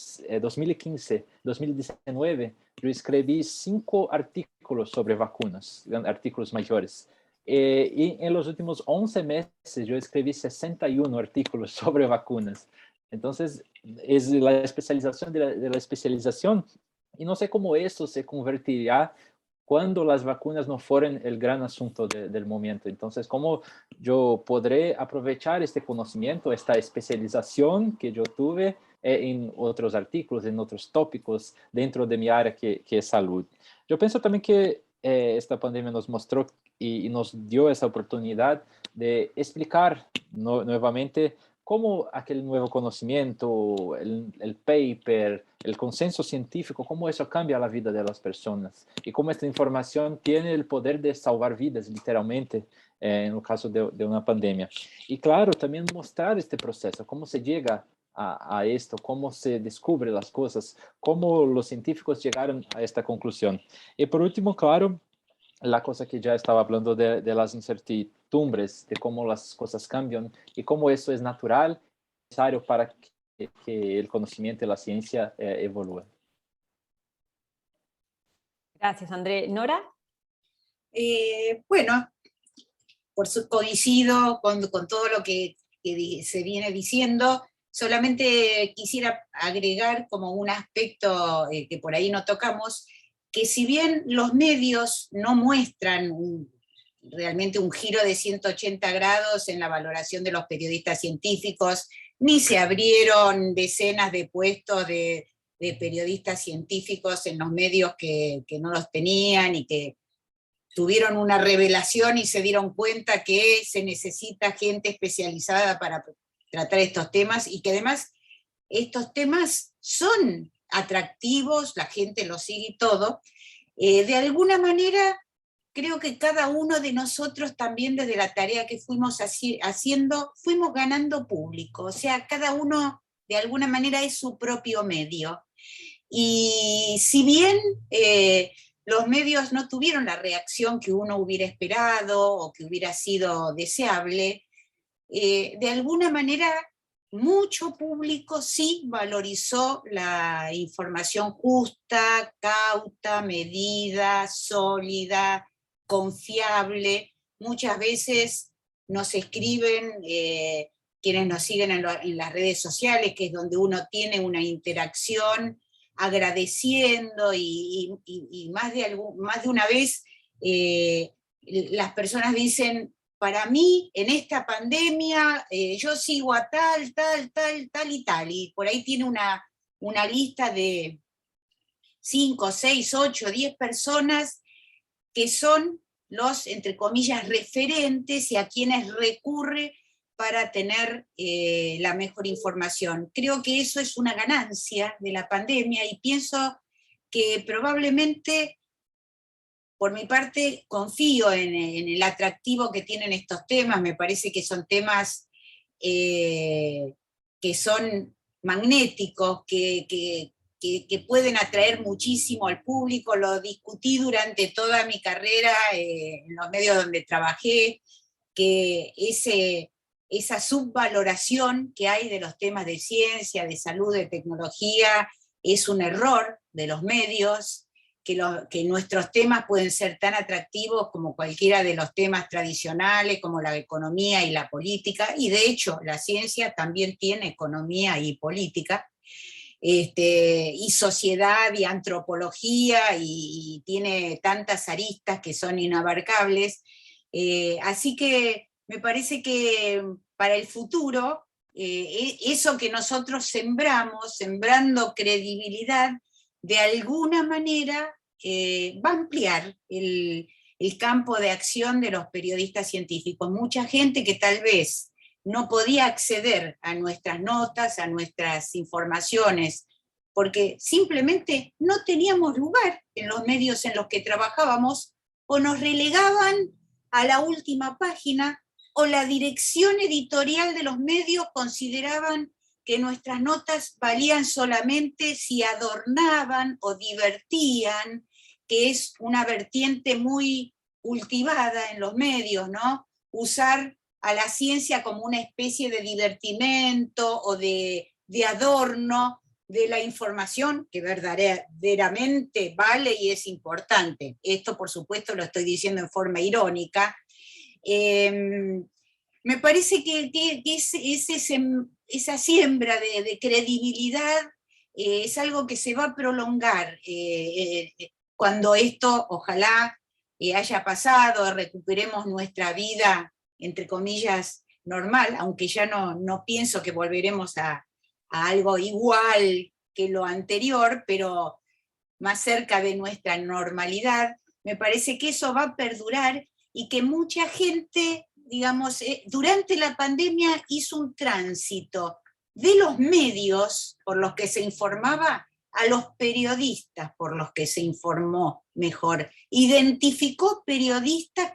2015 y 2019, yo escribí 5 artículos sobre vacunas, artículos mayores. Y en los últimos 11 meses yo escribí 61 artículos sobre vacunas. Entonces, es la especialización de la especialización, y no sé cómo eso se convertirá cuando las vacunas no fueran el gran asunto del momento. Entonces, ¿cómo yo podré aprovechar este conocimiento, esta especialización que yo tuve en otros artículos, en otros tópicos dentro de mi área que es salud? Yo pienso también que esta pandemia nos mostró y nos dio esa oportunidad de explicar nuevamente cómo aquel nuevo conocimiento, el paper, el consenso científico, cómo eso cambia la vida de las personas y cómo esta información tiene el poder de salvar vidas, literalmente, en el caso de una pandemia. Y claro, también mostrar este proceso, cómo se llega a esto, cómo se descubren las cosas, cómo los científicos llegaron a esta conclusión. Y por último, claro, la cosa que ya estaba hablando de las incertidumbres, de cómo las cosas cambian y cómo eso es natural, necesario para que el conocimiento y la ciencia evolúen. Gracias, André. ¿Nora? Bueno, coincido con todo lo que se viene diciendo. Solamente quisiera agregar como un aspecto que por ahí no tocamos, que si bien los medios no muestran realmente un giro de 180 grados en la valoración de los periodistas científicos, ni se abrieron decenas de puestos de periodistas científicos en los medios que no los tenían y que tuvieron una revelación y se dieron cuenta que se necesita gente especializada para tratar estos temas, y que además estos temas son atractivos, la gente los sigue y todo. De alguna manera, creo que cada uno de nosotros también desde la tarea que fuimos haciendo, fuimos ganando público, o sea, cada uno de alguna manera es su propio medio. Y si bien los medios no tuvieron la reacción que uno hubiera esperado o que hubiera sido deseable, de alguna manera mucho público sí valorizó la información justa, cauta, medida, sólida, confiable. Muchas veces nos escriben quienes nos siguen en las redes sociales, que es donde uno tiene una interacción, agradeciendo, y más de una vez las personas dicen: para mí, en esta pandemia, yo sigo a tal y tal, y por ahí tiene una lista de 5, 6, 8, 10 personas que son los, entre comillas, referentes y a quienes recurre para tener la mejor información. Creo que eso es una ganancia de la pandemia, y pienso que probablemente, por mi parte, confío en el atractivo que tienen estos temas. Me parece que son temas que son magnéticos, que pueden atraer muchísimo al público. Lo discutí durante toda mi carrera en los medios donde trabajé, que esa subvaloración que hay de los temas de ciencia, de salud, de tecnología, es un error de los medios. Que nuestros temas pueden ser tan atractivos como cualquiera de los temas tradicionales, como la economía y la política, y de hecho la ciencia también tiene economía y política, y sociedad y antropología, y tiene tantas aristas que son inabarcables. Así que me parece que para el futuro, eso que nosotros sembrando credibilidad, de alguna manera va a ampliar el campo de acción de los periodistas científicos. Mucha gente que tal vez no podía acceder a nuestras notas, a nuestras informaciones, porque simplemente no teníamos lugar en los medios en los que trabajábamos, o nos relegaban a la última página, o la dirección editorial de los medios consideraban que nuestras notas valían solamente si adornaban o divertían, que es una vertiente muy cultivada en los medios, ¿no? Usar a la ciencia como una especie de divertimento o de adorno de la información que verdaderamente vale y es importante. Esto, por supuesto, lo estoy diciendo en forma irónica. Me parece que esa siembra de credibilidad es algo que se va a prolongar cuando esto, ojalá, haya pasado, recuperemos nuestra vida, entre comillas, normal, aunque ya no pienso que volveremos a algo igual que lo anterior, pero más cerca de nuestra normalidad. Me parece que eso va a perdurar y que mucha gente, digamos, durante la pandemia hizo un tránsito de los medios por los que se informaba a los periodistas por los que se informó mejor. Identificó periodistas,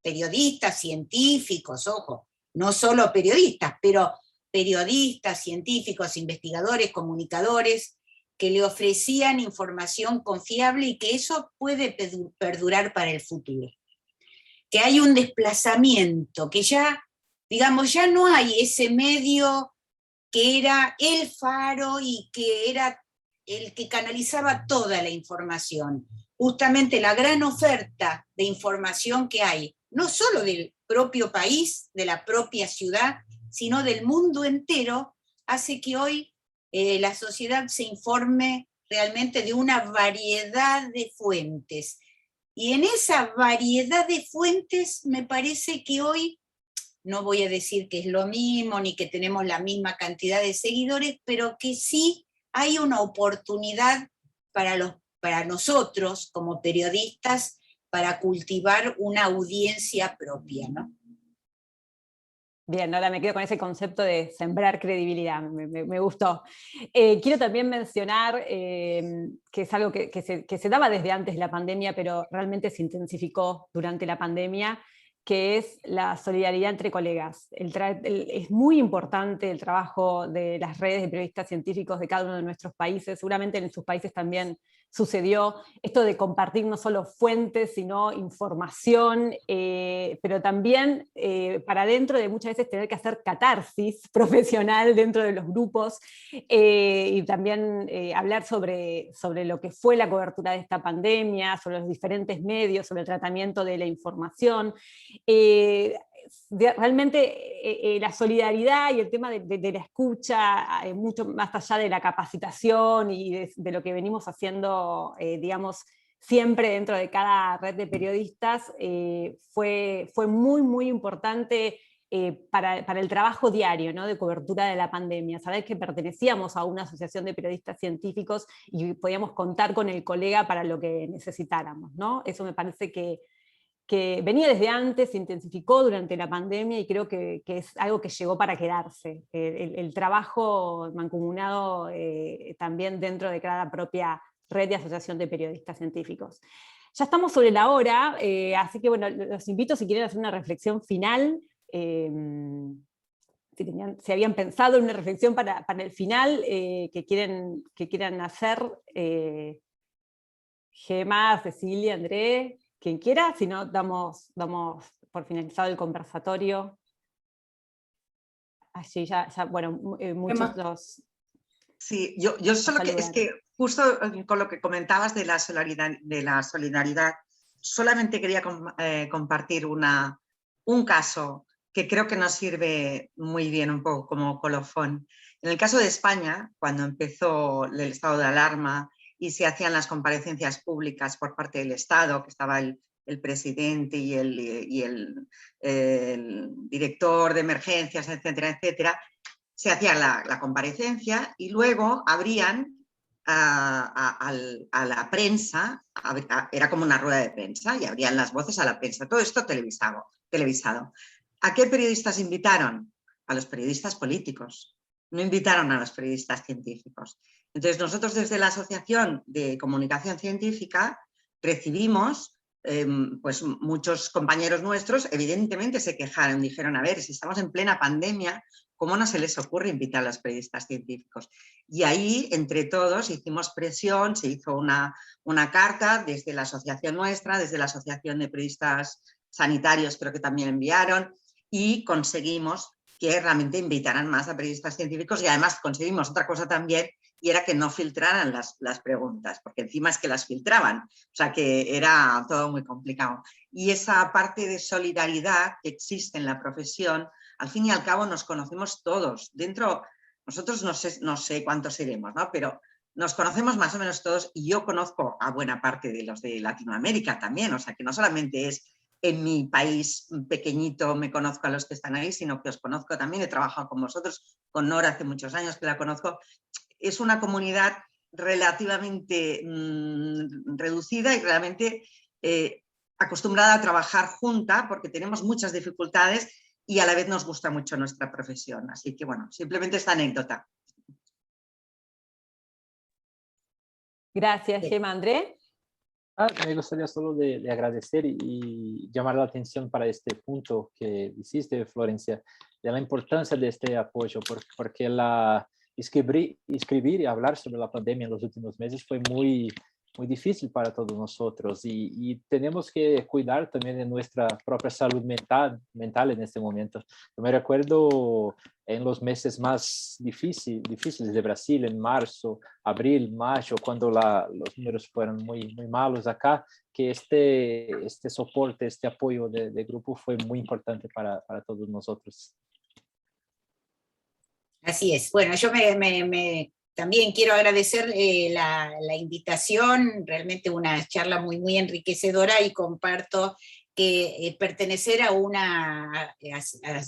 periodistas científicos, ojo, no solo periodistas, pero periodistas, científicos, investigadores, comunicadores, que le ofrecían información confiable y que eso puede perdurar para el futuro. Que hay un desplazamiento, que ya, digamos, ya no hay ese medio que era el faro y que era el que canalizaba toda la información. Justamente la gran oferta de información que hay, no solo del propio país, de la propia ciudad, sino del mundo entero, hace que hoy la sociedad se informe realmente de una variedad de fuentes. Y en esa variedad de fuentes me parece que hoy, no voy a decir que es lo mismo, ni que tenemos la misma cantidad de seguidores, pero que sí hay una oportunidad para nosotros como periodistas para cultivar una audiencia propia, ¿no? Bien, ahora me quedo con ese concepto de sembrar credibilidad, me gustó. Quiero también mencionar que es algo que se daba desde antes de la pandemia, pero realmente se intensificó durante la pandemia, que es la solidaridad entre colegas. Es muy importante el trabajo de las redes de periodistas científicos de cada uno de nuestros países, seguramente en sus países también sucedió, esto de compartir no solo fuentes, sino información, pero también para dentro de muchas veces tener que hacer catarsis profesional dentro de los grupos, y también hablar sobre lo que fue la cobertura de esta pandemia, sobre los diferentes medios, sobre el tratamiento de la información. Realmente la solidaridad y el tema de la escucha, mucho más allá de la capacitación y de lo que venimos haciendo, digamos, siempre dentro de cada red de periodistas, fue muy, muy importante para el trabajo diario, ¿no?, de cobertura de la pandemia. Saber que pertenecíamos a una asociación de periodistas científicos y podíamos contar con el colega para lo que necesitáramos, ¿no? Eso me parece que venía desde antes, se intensificó durante la pandemia y creo que es algo que llegó para quedarse. El trabajo mancomunado también dentro de cada propia red de asociación de periodistas científicos. Ya estamos sobre la hora, así que bueno, los invito si quieren hacer una reflexión final, si habían pensado en una reflexión para el final que quieran hacer, Gemma, Cecilia, André, quien quiera, si no, damos por finalizado el conversatorio. Allí ya bueno, muchos los... Sí, yo solo que, es que justo con lo que comentabas de la solidaridad, solamente quería compartir un caso que creo que nos sirve muy bien un poco como colofón. En el caso de España, cuando empezó el estado de alarma y se hacían las comparecencias públicas por parte del Estado, que estaba el presidente y el director de emergencias, etcétera, etcétera, se hacía la comparecencia y luego abrían a la prensa, era como una rueda de prensa, y abrían las voces a la prensa. Todo esto televisado. ¿A qué periodistas invitaron? a los periodistas políticos, no invitaron a los periodistas científicos. Entonces nosotros desde la Asociación de Comunicación Científica recibimos, pues muchos compañeros nuestros evidentemente se quejaron, dijeron, a ver, si estamos en plena pandemia, ¿cómo no se les ocurre invitar a los periodistas científicos? Y ahí, entre todos, hicimos presión, se hizo una carta desde la asociación nuestra, desde la Asociación de Periodistas Sanitarios creo que también enviaron, y conseguimos que realmente invitaran más a periodistas científicos y además conseguimos otra cosa también, y era que no filtraran las preguntas, porque encima es que las filtraban, o sea que era todo muy complicado. Y esa parte de solidaridad que existe en la profesión, al fin y al cabo nos conocemos todos. Dentro, nosotros no sé cuántos seremos, ¿no? Pero nos conocemos más o menos todos y yo conozco a buena parte de los de Latinoamérica también, o sea que no solamente es en mi país pequeñito me conozco a los que están ahí, sino que os conozco también, he trabajado con vosotros, con Nora hace muchos años que la conozco. Es una comunidad relativamente reducida y realmente acostumbrada a trabajar junta porque tenemos muchas dificultades y a la vez nos gusta mucho nuestra profesión. Así que bueno, simplemente esta anécdota. Gracias, Gemma. ¿André? Me gustaría solo de agradecer y llamar la atención para este punto que hiciste, Florencia, de la importancia de este apoyo, porque escribir y hablar sobre la pandemia en los últimos meses fue muy difícil para todos nosotros y tenemos que cuidar también de nuestra propia salud mental en este momento. Yo me recuerdo en los meses más difíciles de Brasil, en marzo, abril, mayo, cuando los números fueron muy malos acá, que este soporte, este apoyo de grupo fue muy importante para todos nosotros. Así es. Bueno, yo también quiero agradecer la invitación, realmente una charla muy enriquecedora, y comparto que pertenecer a una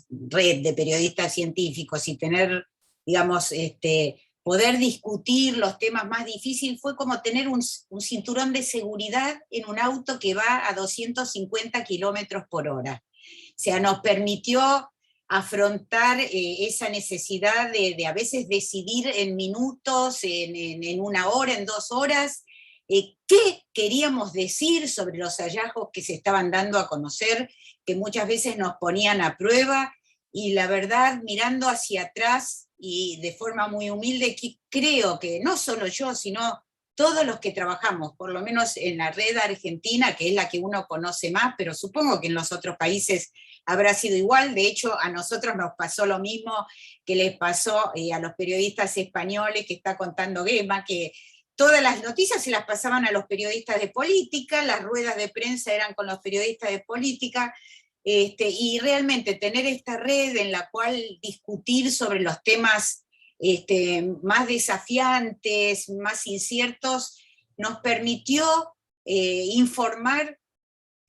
red de periodistas científicos y tener, digamos, poder discutir los temas más difíciles fue como tener un cinturón de seguridad en un auto que va a 250 kilómetros por hora. O sea, nos permitió afrontar esa necesidad de a veces decidir en minutos, en una hora, en 2 horas, qué queríamos decir sobre los hallazgos que se estaban dando a conocer, que muchas veces nos ponían a prueba, y la verdad, mirando hacia atrás y de forma muy humilde, que creo que no solo yo, sino todos los que trabajamos, por lo menos en la red argentina, que es la que uno conoce más, pero supongo que en los otros países habrá sido igual. De hecho, a nosotros nos pasó lo mismo que les pasó a los periodistas españoles que está contando Gemma, que todas las noticias se las pasaban a los periodistas de política, las ruedas de prensa eran con los periodistas de política, y realmente tener esta red en la cual discutir sobre los temas más desafiantes, más inciertos, nos permitió informar.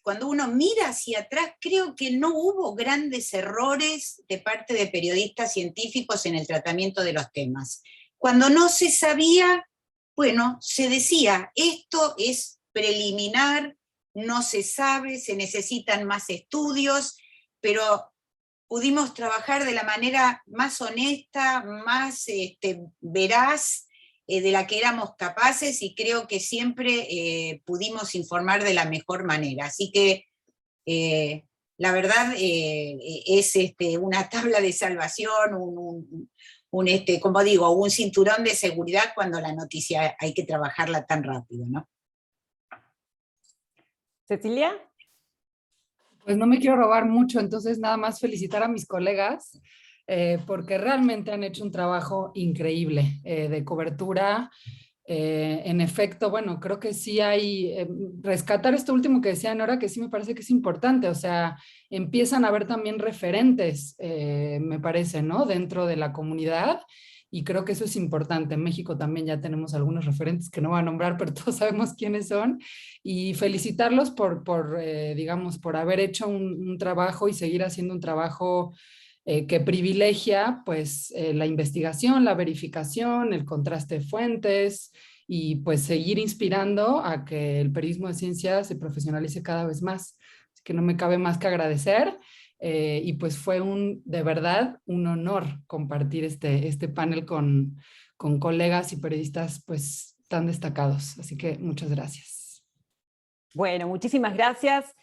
Cuando uno mira hacia atrás, creo que no hubo grandes errores de parte de periodistas científicos en el tratamiento de los temas. Cuando no se sabía, bueno, se decía, esto es preliminar, no se sabe, se necesitan más estudios, pero pudimos trabajar de la manera más honesta, más veraz, de la que éramos capaces, y creo que siempre pudimos informar de la mejor manera. Así que la verdad es una tabla de salvación, como digo, un cinturón de seguridad cuando la noticia hay que trabajarla tan rápido, ¿no? Cecilia. Pues no me quiero robar mucho, entonces nada más felicitar a mis colegas porque realmente han hecho un trabajo increíble de cobertura. En efecto, bueno, creo que sí hay, rescatar esto último que decía Nora, que sí me parece que es importante, o sea, empiezan a haber también referentes, me parece, ¿no? Dentro de la comunidad, y creo que eso es importante. En México también ya tenemos algunos referentes que no voy a nombrar, pero todos sabemos quiénes son, y felicitarlos digamos, por haber hecho un trabajo y seguir haciendo un trabajo que privilegia pues la investigación, la verificación, el contraste de fuentes, y pues seguir inspirando a que el periodismo de ciencia se profesionalice cada vez más. Así que no me cabe más que agradecer. y pues fue de verdad un honor compartir este panel con colegas y periodistas pues tan destacados. Así que muchas gracias. Bueno, muchísimas gracias.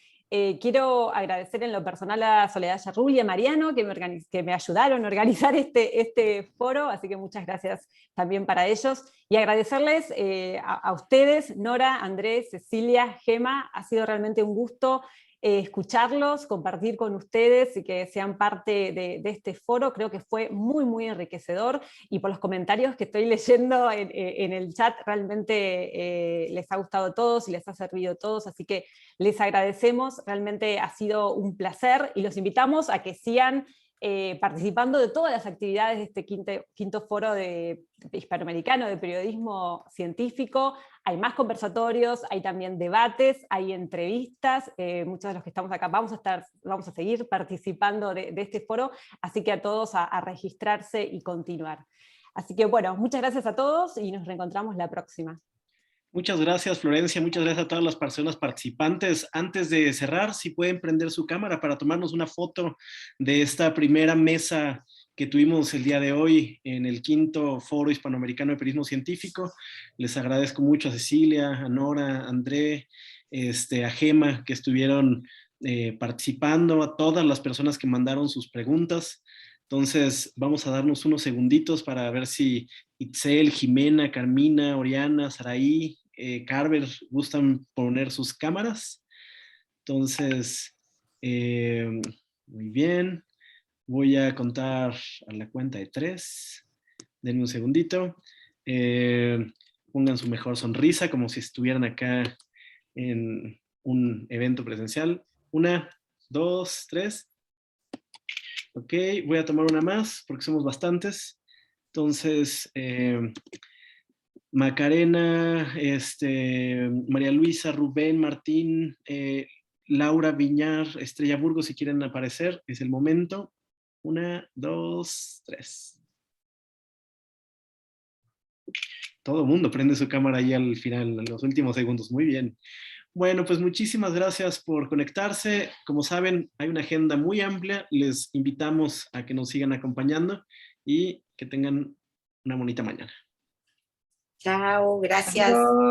Quiero agradecer en lo personal a Soledad Yarrul y a Mariano que me ayudaron a organizar este foro, así que muchas gracias también para ellos. Y agradecerles a ustedes, Nora, Andrés, Cecilia, Gema, ha sido realmente un gusto escucharlos, compartir con ustedes y que sean parte de este foro. Creo que fue muy, muy enriquecedor, y por los comentarios que estoy leyendo en el chat, realmente les ha gustado a todos y les ha servido a todos, así que les agradecemos, realmente ha sido un placer, y los invitamos a que sigan participando de todas las actividades de este quinto foro hispanoamericano de periodismo científico. Hay más conversatorios, hay también debates, hay entrevistas, muchos de los que estamos acá vamos a seguir participando de este foro, así que a todos a registrarse y continuar. Así que bueno, muchas gracias a todos y nos reencontramos la próxima. Muchas gracias, Florencia. Muchas gracias a todas las personas participantes. Antes de cerrar, si pueden prender su cámara para tomarnos una foto de esta primera mesa que tuvimos el día de hoy en el quinto Foro Hispanoamericano de Periodismo Científico. Les agradezco mucho a Cecilia, a Nora, a André, a Gema, que estuvieron participando, a todas las personas que mandaron sus preguntas. Entonces, vamos a darnos unos segunditos para ver si Itzel, Jimena, Carmina, Oriana, Saraí, Carver gustan poner sus cámaras. Entonces, muy bien. Voy a contar a la cuenta de 3. Denme un segundito. Pongan su mejor sonrisa, como si estuvieran acá en un evento presencial. 1, 2, 3. Ok, voy a tomar una más porque somos bastantes. Entonces, Macarena, María Luisa, Rubén, Martín, Laura, Viñar, Estrella Burgos, si quieren aparecer, es el momento. 1, 2, 3. Todo el mundo prende su cámara ahí al final, en los últimos segundos. Muy bien. Bueno, pues muchísimas gracias por conectarse. Como saben, hay una agenda muy amplia. Les invitamos a que nos sigan acompañando y que tengan una bonita mañana. Chao, gracias. Adiós.